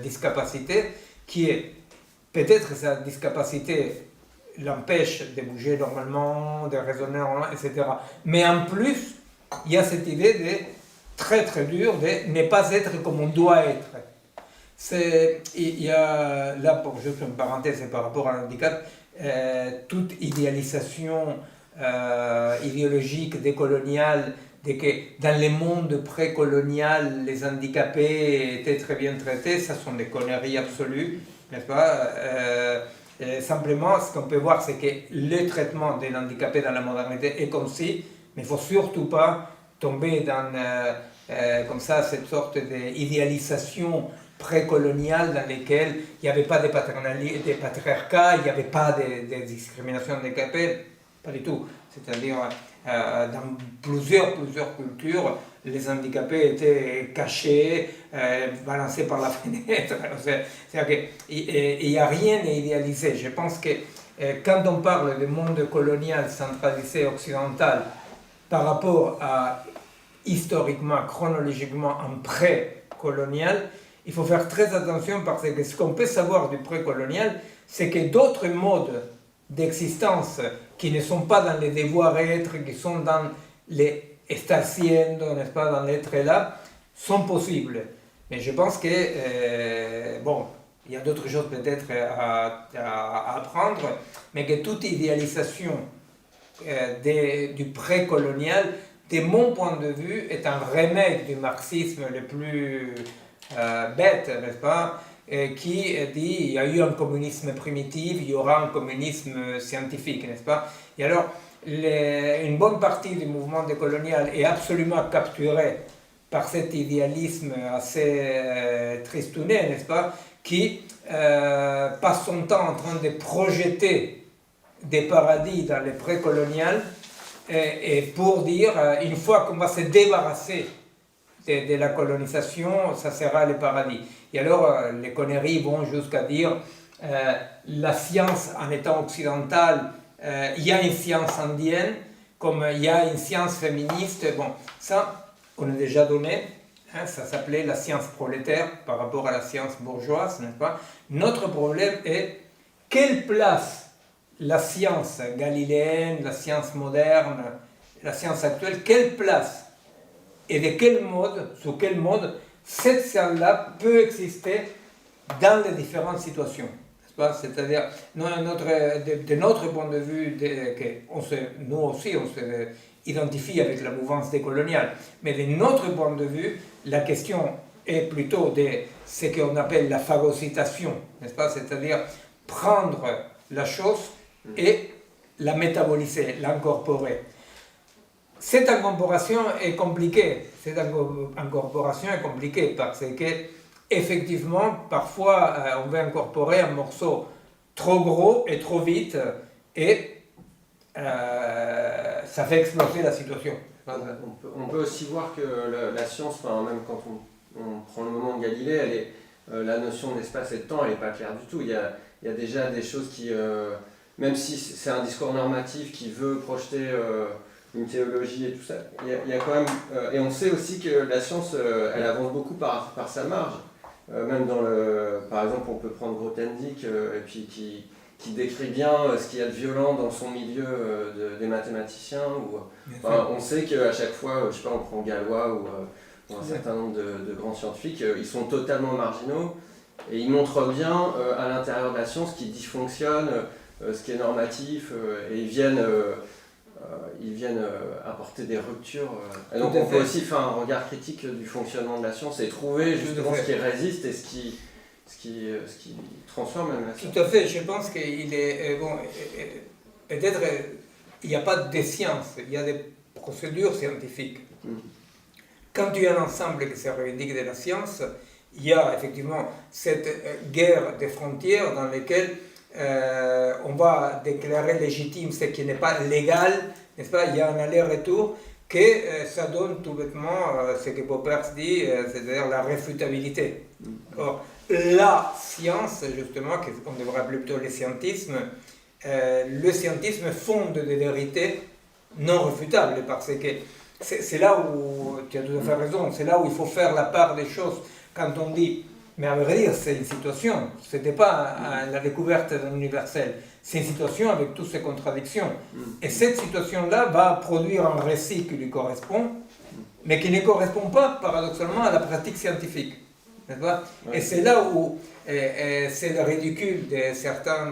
discapacitée qui est, peut-être sa discapacité l'empêche de bouger normalement, de raisonner normalement, etc. Mais en plus, il y a cette idée de très très dur de ne pas être comme on doit être. Il y a là, pour juste une parenthèse par rapport à l'handicap, toute idéalisation idéologique décoloniale, de que dans les mondes précolonial, les handicapés étaient très bien traités, ça sont des conneries absolues, n'est-ce pas? Simplement, ce qu'on peut voir, c'est que le traitement des handicapés dans la modernité est comme si, mais il ne faut surtout pas tomber dans comme ça, cette sorte d'idéalisation précoloniale dans laquelle il n'y avait pas de patriarcat, il n'y avait pas de discrimination handicapée, pas du tout. C'est-à-dire, dans plusieurs cultures, les handicapés étaient cachés, balancés par la fenêtre. C'est-à-dire qu'il n'y a rien à idéaliser. Je pense que quand on parle du monde colonial, centralisé, occidental, par rapport à historiquement, chronologiquement, un pré-colonial, il faut faire très attention parce que ce qu'on peut savoir du pré-colonial, c'est que d'autres modes d'existence qui ne sont pas dans les devoirs-être, qui sont dans les estar siendo, n'est-ce pas, dans l'être là, sont possibles. Mais je pense que, bon, il y a d'autres choses peut-être à apprendre, mais que toute idéalisation du précolonial, de mon point de vue, est un remake du marxisme le plus bête, n'est-ce pas, qui dit il y a eu un communisme primitif, il y aura un communisme scientifique, n'est-ce pas? Et alors, une bonne partie du mouvement décolonial est absolument capturée par cet idéalisme assez tristounet, n'est-ce pas, qui passe son temps en train de projeter des paradis dans les précoloniales et pour dire, une fois qu'on va se débarrasser de la colonisation, ça sera le paradis. Et alors, les conneries vont jusqu'à dire, la science en étant occidentale, il y a une science indienne, comme il y a une science féministe. Bon, ça, on a déjà donné, hein, ça s'appelait la science prolétaire par rapport à la science bourgeoise, n'est-ce pas? Notre problème est quelle place la science galiléenne, la science moderne, la science actuelle, quelle place et de quel mode, sous quel mode cette science-là peut exister dans les différentes situations. C'est-à-dire, de notre point de vue, nous aussi on se identifie avec la mouvance décoloniale, mais de notre point de vue, la question est plutôt de ce qu'on appelle la phagocytation, n'est-ce pas? C'est-à-dire prendre la chose et la métaboliser, l'incorporer. Cette incorporation est compliquée. Parce que, effectivement, parfois, on veut incorporer un morceau trop gros et trop vite et ça fait exploser la situation. On peut aussi voir que la science, même quand on prend le moment de Galilée, la notion d'espace et de temps, elle n'est pas claire du tout. Il y a déjà des choses qui, même si c'est un discours normatif qui veut projeter une théologie et tout ça, il y a quand même, et on sait aussi que la science, elle avance beaucoup par sa marge. Même par exemple, on peut prendre Grothendieck, et puis qui décrit bien ce qu'il y a de violent dans son milieu des mathématiciens. On sait qu'à chaque fois, je sais pas, on prend Galois ou un certain nombre de grands scientifiques, ils sont totalement marginaux et ils montrent bien à l'intérieur de la science ce qui dysfonctionne, ce qui est normatif, et ils viennent apporter des ruptures. Et donc on peut aussi faire un regard critique du fonctionnement de la science et trouver justement ce qui résiste et ce qui transforme même la science. Tout à fait, je pense qu'il est... bon, peut-être il n'y a pas de sciences, il y a des procédures scientifiques. Quand tu as un ensemble qui se revendique de la science, il y a effectivement cette guerre des frontières dans laquelle on va déclarer légitime ce qui n'est pas légal, n'est-ce pas? Il y a un aller-retour que ça donne tout bêtement ce que Popper dit, c'est-à-dire la réfutabilité. Or, la science, justement, qu'on devrait appeler plutôt le scientisme fonde des vérités non réfutables, parce que c'est là où, tu as tout à fait raison, c'est là où il faut faire la part des choses. Quand on dit, mais à vrai dire, c'est une situation, ce n'était pas la découverte d'un universel, c'est une situation avec toutes ses contradictions. Et cette situation-là va produire un récit qui lui correspond, mais qui ne correspond pas, paradoxalement, à la pratique scientifique. Et c'est là où c'est le ridicule de certains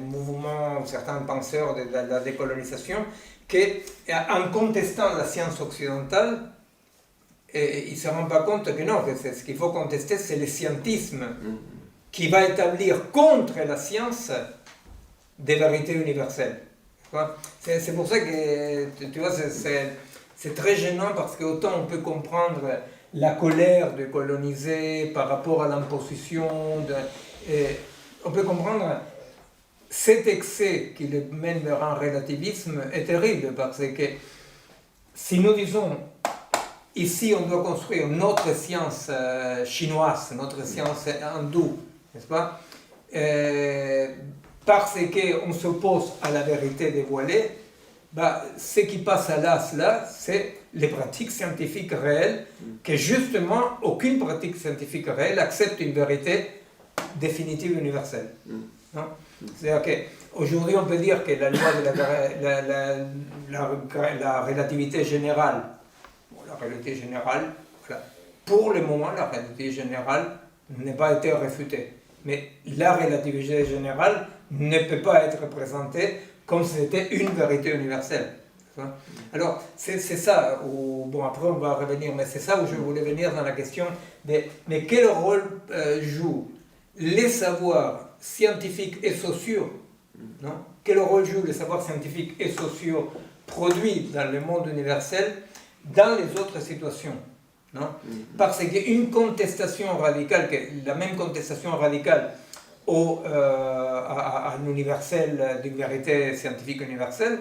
mouvements, certains penseurs de la décolonisation, qu'en contestant la science occidentale, ils ne se rendent pas compte que non, que ce qu'il faut contester, c'est le scientisme qui va établir contre la science des vérités universelles. C'est pour ça que, tu vois, c'est très gênant, parce qu'autant on peut comprendre la colère de coloniser par rapport à l'imposition, on peut comprendre cet excès qui le mène vers un relativisme est terrible, parce que si nous disons ici on doit construire notre science chinoise, notre science hindoue, n'est-ce pas, parce qu'on s'oppose à la vérité dévoilée, ce qui passe à l'as là, c'est les pratiques scientifiques réelles, que justement aucune pratique scientifique réelle accepte une vérité définitive universelle. C'est-à-dire qu'aujourd'hui on peut dire que la loi de la relativité générale, la réalité générale, voilà, pour le moment, la relativité générale n'a pas été réfutée. Mais la relativité générale ne peut pas être présentée comme si c'était une vérité universelle. Alors, c'est ça, bon après on va revenir, mais c'est ça où je voulais venir dans la question de, mais quel rôle jouent les savoirs scientifiques et sociaux, non? Quel rôle jouent les savoirs scientifiques et sociaux produits dans le monde universel dans les autres situations, non? Parce qu'une contestation radicale, la même contestation radicale à l'universel, d'une vérité scientifique universelle,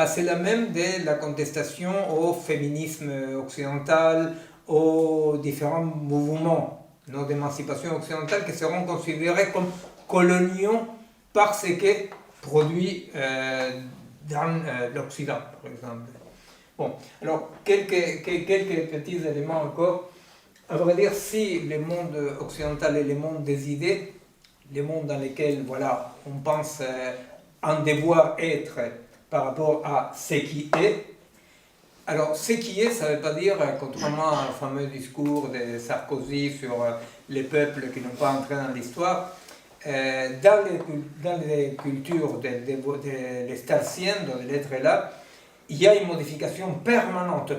c'est la même de la contestation au féminisme occidental, aux différents mouvements d'émancipation occidentale qui seront considérés comme coloniaux parce que produits dans l'Occident, par exemple. Bon, alors quelques petits éléments encore. À vrai dire, si le monde occidental est le monde des idées, le monde dans lequel voilà, on pense en devoir être par rapport à ce qui est. Alors, ce qui est, ça ne veut pas dire, contrairement au fameux discours de Sarkozy sur les peuples qui n'ont pas entré dans l'histoire, dans les cultures des startiennes, dans les lettres là, il y a une modification permanente,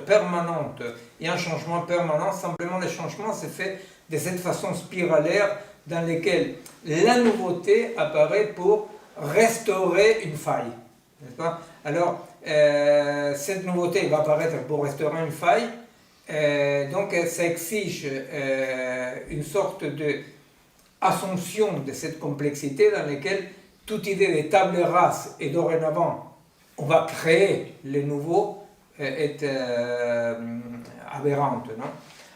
il y a un changement permanent, simplement le changement se fait de cette façon spiralaire dans laquelle la nouveauté apparaît pour restaurer une faille. N'est-ce pas? Alors, cette nouveauté va apparaître pour restaurer une faille, donc ça exige une sorte d'assomption de cette complexité dans laquelle toute idée de table rase et dorénavant on va créer le nouveau est aberrante, non?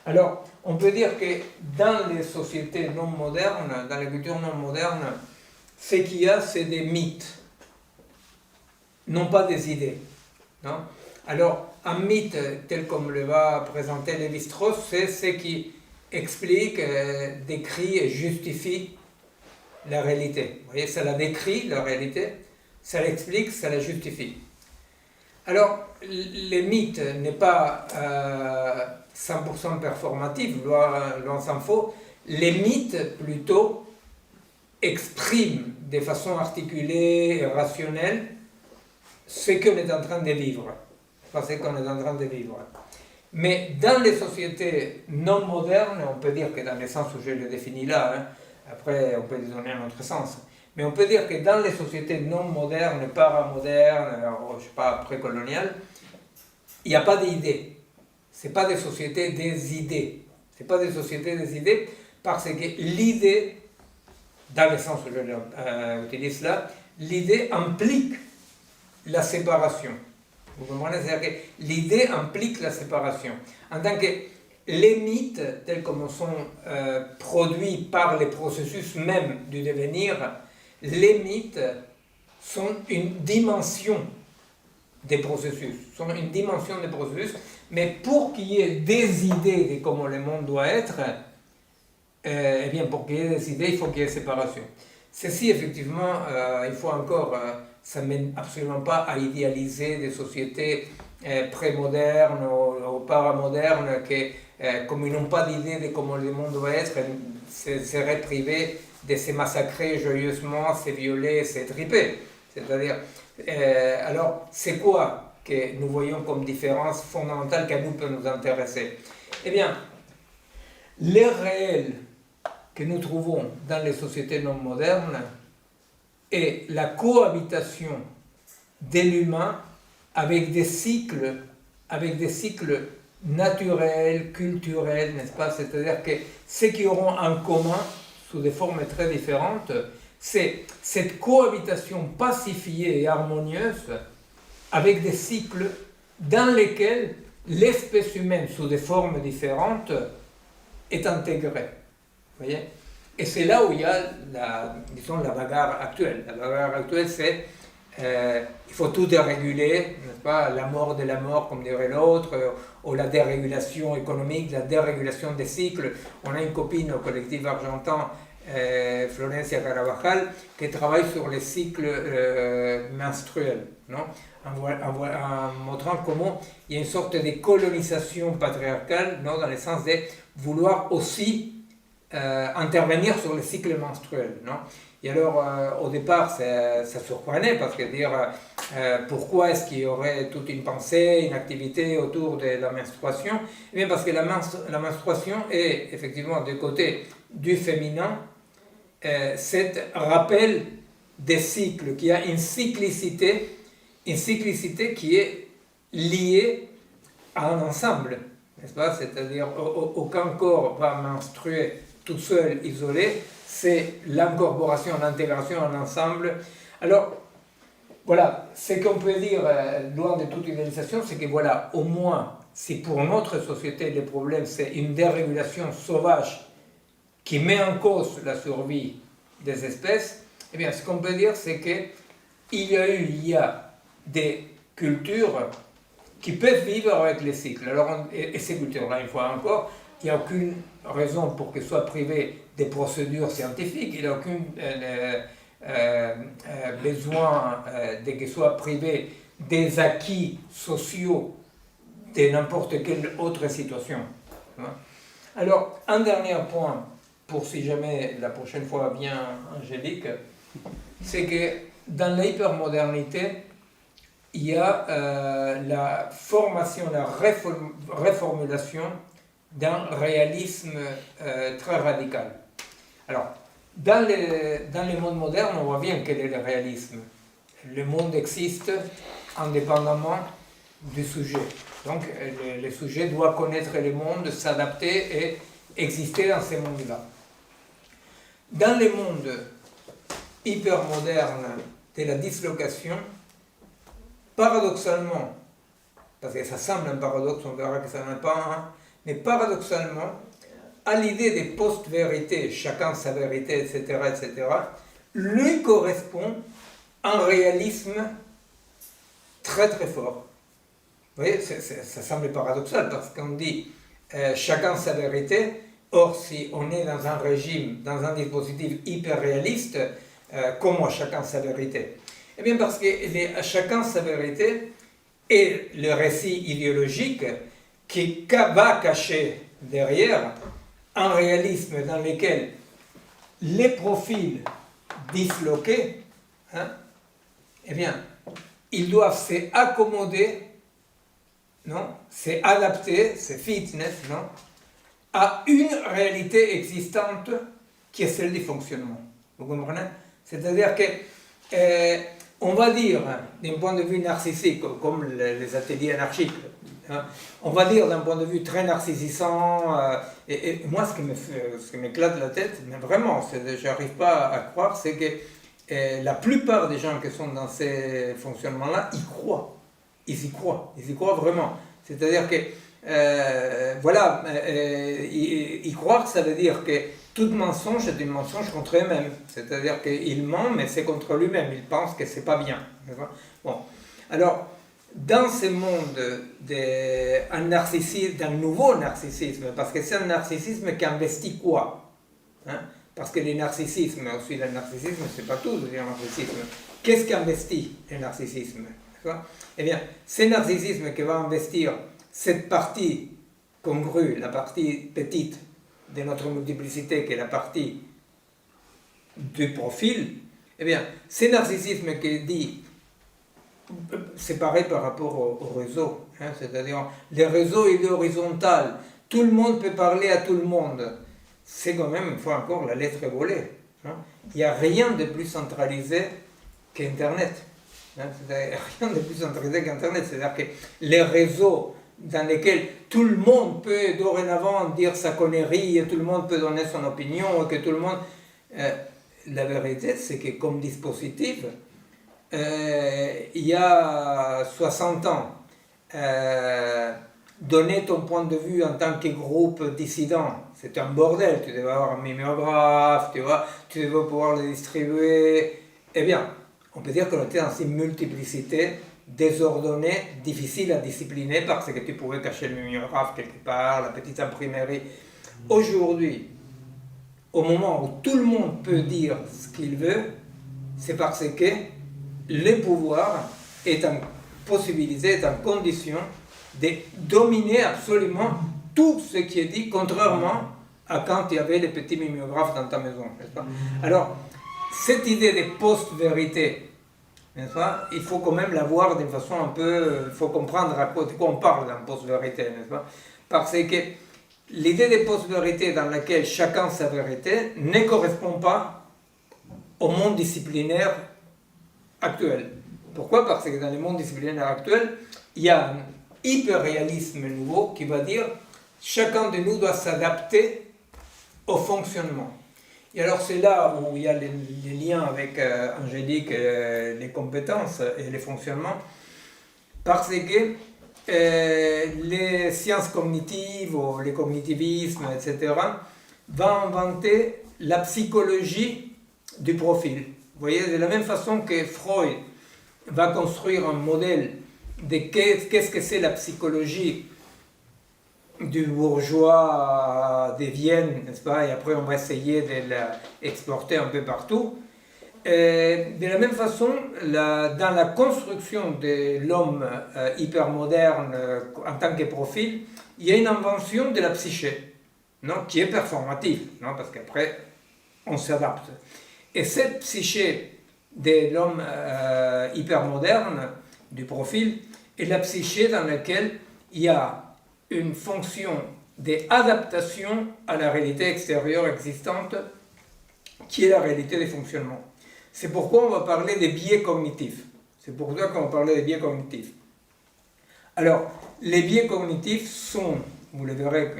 Alors, on peut dire que dans les sociétés non modernes, dans les cultures non modernes, ce qu'il y a, c'est des mythes, non pas des idées. Non? Alors, un mythe, tel comme le va présenter Lévi-Strauss, c'est ce qui explique, décrit et justifie la réalité. Vous voyez, ça la décrit, la réalité, ça l'explique, ça la justifie. Alors, le mythe n'est pas 100% performatif, loin s'en faut. Les mythes, plutôt, expriment de façon articulée et rationnelle ce qu'on est en train de vivre. Pas ce qu'on est en train de vivre. Mais dans les sociétés non modernes, on peut dire que dans le sens où je le définis là, hein, après on peut lui donner un autre sens, mais on peut dire que dans les sociétés non modernes, paramodernes, je sais pas, précoloniales, il n'y a pas d'idées. Ce n'est pas des sociétés des idées. Ce n'est pas des sociétés des idées parce que l'idée, dans le sens où je l'utilise là, l'idée implique la séparation. Vous comprenez? C'est-à-dire que l'idée implique la séparation. En tant que les mythes, tels comme ils sont produits par les processus même du devenir, les mythes sont une dimension des processus, mais pour qu'il y ait des idées de comment le monde doit être, eh bien pour qu'il y ait des idées, il faut qu'il y ait séparation. Ceci, effectivement, il faut encore, ça ne mène absolument pas à idéaliser des sociétés prémodernes ou paramodernes qui, comme ils n'ont pas d'idée de comment le monde doit être, seraient privés de se massacrer joyeusement, se violer, se triper. C'est-à-dire, alors, c'est quoi que nous voyons comme différence fondamentale qui à nous peut nous intéresser? Eh bien, les réels que nous trouvons dans les sociétés non modernes est la cohabitation de l'humain avec des cycles naturels, culturels, n'est-ce pas? C'est-à-dire que ce qu'ils auront en commun, sous des formes très différentes, c'est cette cohabitation pacifiée et harmonieuse avec des cycles dans lesquels l'espèce humaine, sous des formes différentes, est intégrée. Vous voyez? Et c'est là où il y a la bagarre actuelle. La bagarre actuelle, c'est il faut tout déréguler, n'est-ce pas? La mort de la mort, comme dirait l'autre, ou la dérégulation économique, la dérégulation des cycles. On a une copine au collectif argentin, Florencia Carabajal, qui travaille sur les cycles menstruels, non? En montrant comment il y a une sorte de colonisation patriarcale, non? Dans le sens de vouloir aussi intervenir sur le cycle menstruel, non? Et alors, au départ, ça surprenait parce que dire pourquoi est-ce qu'il y aurait toute une pensée, une activité autour de la menstruation? Eh bien, parce que la menstruation est effectivement du côté du féminin, cet rappel des cycles, qui a une cyclicité qui est liée à un ensemble, n'est-ce pas? C'est-à-dire, aucun corps va menstruer tout seul, isolé, c'est l'incorporation, l'intégration en ensemble. Alors, voilà, ce qu'on peut dire, loin de toute idéalisation, c'est que voilà, au moins, si pour notre société le problème c'est une dérégulation sauvage qui met en cause la survie des espèces, eh bien, ce qu'on peut dire, c'est qu'il y a des cultures qui peuvent vivre avec les cycles. Alors, et ces cultures-là, une fois encore, il n'y a aucune raison pour qu'elles soient privées des procédures scientifiques, il n'y a aucun besoin de qu'elles soient privées des acquis sociaux de n'importe quelle autre situation. Alors, un dernier point, pour si jamais la prochaine fois vient Angélique, c'est que dans l'hypermodernité, il y a la formation, la reformulation d'un réalisme très radical. Alors, dans le monde moderne, on voit bien quel est le réalisme. Le monde existe indépendamment du sujet. Donc, le sujet doit connaître le monde, s'adapter et exister dans ce monde-là. Dans le monde hypermoderne de la dislocation, paradoxalement, parce que ça semble un paradoxe, on verra que ça n'en est pas un, mais paradoxalement, à l'idée des post-vérités, chacun sa vérité, etc., lui correspond un réalisme très très fort. Vous voyez, ça semble paradoxal parce qu'on dit chacun sa vérité, or si on est dans un régime, dans un dispositif hyper réaliste, comment chacun sa vérité? Eh bien parce que chacun sa vérité est le récit idéologique qui va cacher derrière un réalisme dans lequel les profils disloqués, eh bien, ils doivent s'accommoder, non, s'adapter, fitness, non, à une réalité existante qui est celle du fonctionnement. Vous comprenez? C'est-à-dire que on va dire, d'un point de vue narcissique, comme les ateliers anarchiques, on va dire d'un point de vue très narcissisant, et moi ce qui m'éclate la tête, mais vraiment, j'arrive pas à croire, c'est que la plupart des gens qui sont dans ces fonctionnements-là, ils y croient vraiment. C'est-à-dire que, voilà, y croire, ça veut dire que tout mensonge est un mensonge contre eux-mêmes. C'est-à-dire qu'il ment, mais c'est contre lui-même. Il pense que c'est pas bien. Bon. Alors, dans ce monde d'un nouveau narcissisme, parce que c'est un narcissisme qui investit quoi? Parce que le narcissisme, aussi le narcissisme, c'est pas tout le narcissisme. Qu'est-ce qu'investit le narcissisme? Eh bien, c'est le narcissisme qui va investir cette partie congrue, la partie petite de notre multiplicité, qui est la partie du profil, eh bien, c'est le narcissisme qui dit, c'est pareil par rapport au réseau, c'est-à-dire, le réseau il est horizontal, tout le monde peut parler à tout le monde, c'est quand même, une fois encore, la lettre volée. Il n'y a rien de plus centralisé qu'Internet. Rien de plus centralisé qu'Internet, c'est-à-dire que les réseaux dans lesquels tout le monde peut dorénavant dire sa connerie, et tout le monde peut donner son opinion, et que tout le monde... la vérité, c'est que comme dispositif, il y a 60 ans, donner ton point de vue en tant que groupe dissident, c'est un bordel. Tu devais avoir un miméographe, tu devais pouvoir le distribuer. Eh bien, on peut dire qu'on était dans une multiplicité désordonnée, difficile à discipliner parce que tu pouvais cacher le miméographe quelque part, la petite imprimerie. Aujourd'hui, au moment où tout le monde peut dire ce qu'il veut, c'est parce que le pouvoir est en possibilité, est en condition de dominer absolument tout ce qui est dit, contrairement à quand il y avait les petits miméographes dans ta maison, n'est-ce pas? Alors, cette idée de post-vérité, n'est-ce pas? Il faut quand même la voir d'une façon un peu... Il faut comprendre à quoi on parle dans post-vérité, n'est-ce pas? Parce que l'idée de post-vérité dans laquelle chacun a sa vérité ne correspond pas au monde disciplinaire actuel. Pourquoi? Parce que dans le monde disciplinaire actuel, il y a un hyper-réalisme nouveau qui va dire chacun de nous doit s'adapter au fonctionnement. Et alors c'est là où il y a les liens avec Angélique, les compétences et les fonctionnements, parce que les sciences cognitives ou le cognitivisme, etc., vont inventer la psychologie du profil. Vous voyez, de la même façon que Freud va construire un modèle de qu'est-ce que c'est la psychologie du bourgeois de Vienne, n'est-ce pas? Et après on va essayer de l'exporter un peu partout. De la même façon, dans la construction de l'homme hypermoderne en tant que profil, il y a une invention de la psyché, non, qui est performative, non, parce qu'après on s'adapte. Et cette psyché de l'homme hypermoderne, du profil, est la psyché dans laquelle il y a une fonction d'adaptation à la réalité extérieure existante, qui est la réalité des fonctionnements. C'est pourquoi on va parler des biais cognitifs. C'est pour ça qu'on va parler des biais cognitifs. Alors, les biais cognitifs sont, vous le verrez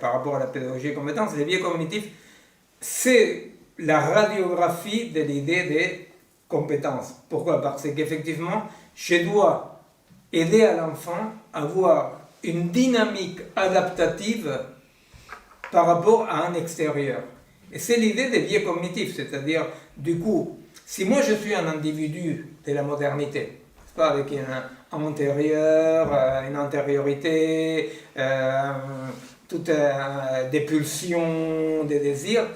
par rapport à la pédagogie et compétences, les biais cognitifs, c'est la radiographie de l'idée des compétences. Pourquoi? Parce qu'effectivement, je dois aider à l'enfant à avoir une dynamique adaptative par rapport à un extérieur. Et c'est l'idée des biais cognitifs, c'est-à-dire, du coup, si moi je suis un individu de la modernité, c'est pas avec un antérieur, une antériorité, toutes des pulsions, des désirs,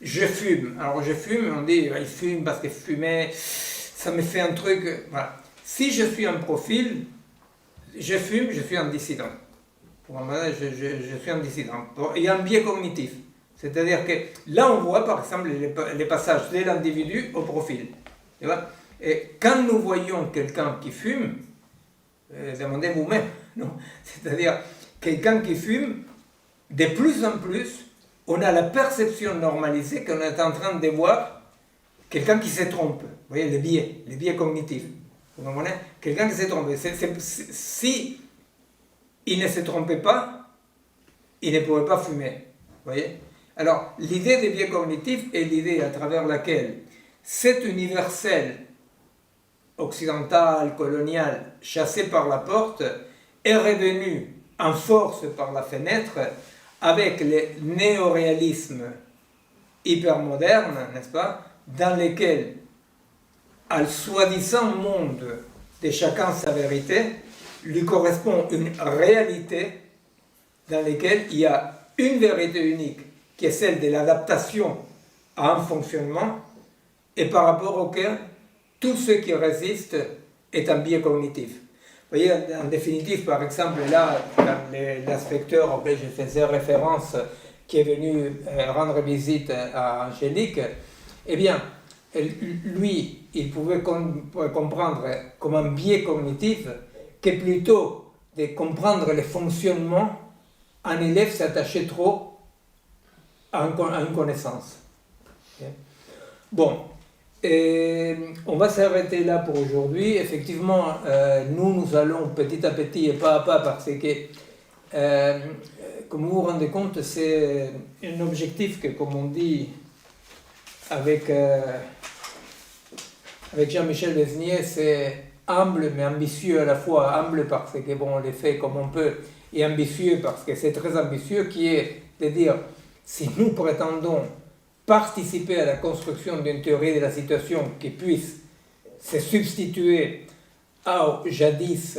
je fume. Alors je fume, on dit il fume parce que fumer, ça me fait un truc. Voilà. Si je suis un profil, je fume, je suis un dissident. Pour moi, je suis un dissident. Il y a un biais cognitif. C'est-à-dire que là, on voit par exemple les passages de l'individu au profil. Et quand nous voyons quelqu'un qui fume, demandez vous-même, non? C'est-à-dire, quelqu'un qui fume, de plus en plus, on a la perception normalisée qu'on est en train de voir quelqu'un qui se trompe. Vous voyez, les biais cognitifs. Vous comprenez? Quelqu'un qui se trompe. Si il ne se trompait pas, il ne pourrait pas fumer. Vous voyez? Alors, l'idée des biais cognitifs est l'idée à travers laquelle cet universel occidental, colonial, chassé par la porte, est revenu en force par la fenêtre avec le néoréalisme hypermoderne, n'est-ce pas, dans lequel, à soi-disant monde de chacun sa vérité, lui correspond une réalité dans laquelle il y a une vérité unique, qui est celle de l'adaptation à un fonctionnement, et par rapport auquel tout ce qui résiste est un biais cognitif. Vous voyez, en définitive, par exemple, là, l'inspecteur auquel je faisais référence, qui est venu rendre visite à Angélique, eh bien, lui, il pouvait comprendre comme un biais cognitif que plutôt de comprendre le fonctionnement, un élève s'attachait trop à une connaissance. Okay. Bon, on va s'arrêter là pour aujourd'hui. Effectivement, nous allons petit à petit et pas à pas, parce que, comme vous vous rendez compte, c'est un objectif que, comme on dit avec Jean-Michel Besnier, c'est humble mais ambitieux à la fois. Humble parce que, bon, on les fait comme on peut, et ambitieux parce que c'est très ambitieux, qui est de dire, si nous prétendons participer à la construction d'une théorie de la situation qui puisse se substituer à la jadis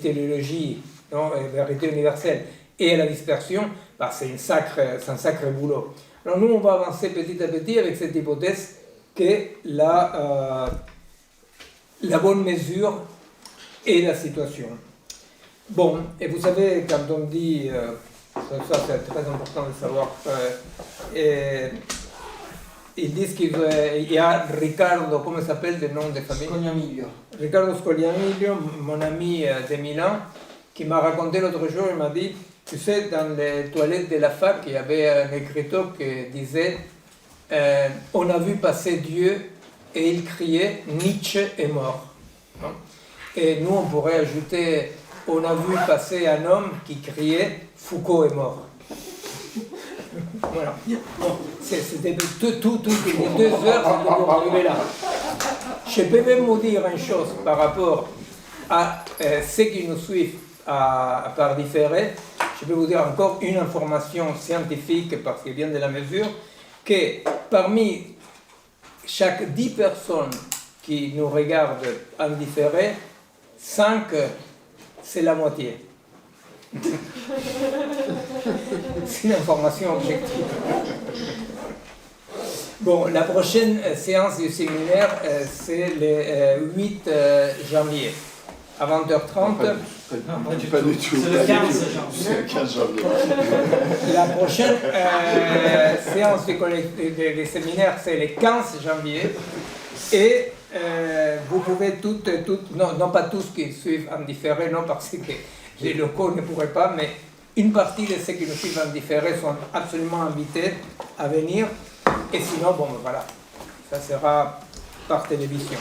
téléologie, non, vérité universelle, et à la dispersion, bah, c'est un sacré boulot. Alors nous, on va avancer petit à petit avec cette hypothèse que la bonne mesure est la situation. Bon, et vous savez, quand on dit, ça c'est très important de savoir, ils disent qu'il y a Riccardo, comment il s'appelle le nom de famille? Scognamiglio. Riccardo Scogliamiglio, mon ami de Milan, qui m'a raconté l'autre jour, il m'a dit, tu sais, dans les toilettes de la fac, il y avait un écriteau qui disait on a vu passer Dieu et il criait Nietzsche est mort. Et nous, on pourrait ajouter on a vu passer un homme qui criait Foucault est mort. Voilà. Bon, c'était tout, les 2 heures, c'était pour arriver là. Je peux même vous dire une chose par rapport à ceux qui nous suivent par différé. Je peux vous dire encore une information scientifique, parce qu'elle vient de la mesure, que parmi chaque 10 personnes qui nous regardent en différé, 5, c'est la moitié. C'est une information objective. Bon, la prochaine séance du séminaire, c'est le 8 janvier, à 20h30. Pas du tout. C'est le 15 janvier. C'est le 15 janvier. La prochaine séance du séminaire, c'est le 15 janvier. Et vous pouvez toutes, non pas tous qui suivent en différé, non parce que les locaux ne pourraient pas, mais une partie de ceux qui nous suivent en différé sont absolument invités à venir. Et sinon, bon, voilà, ça sera par télévision.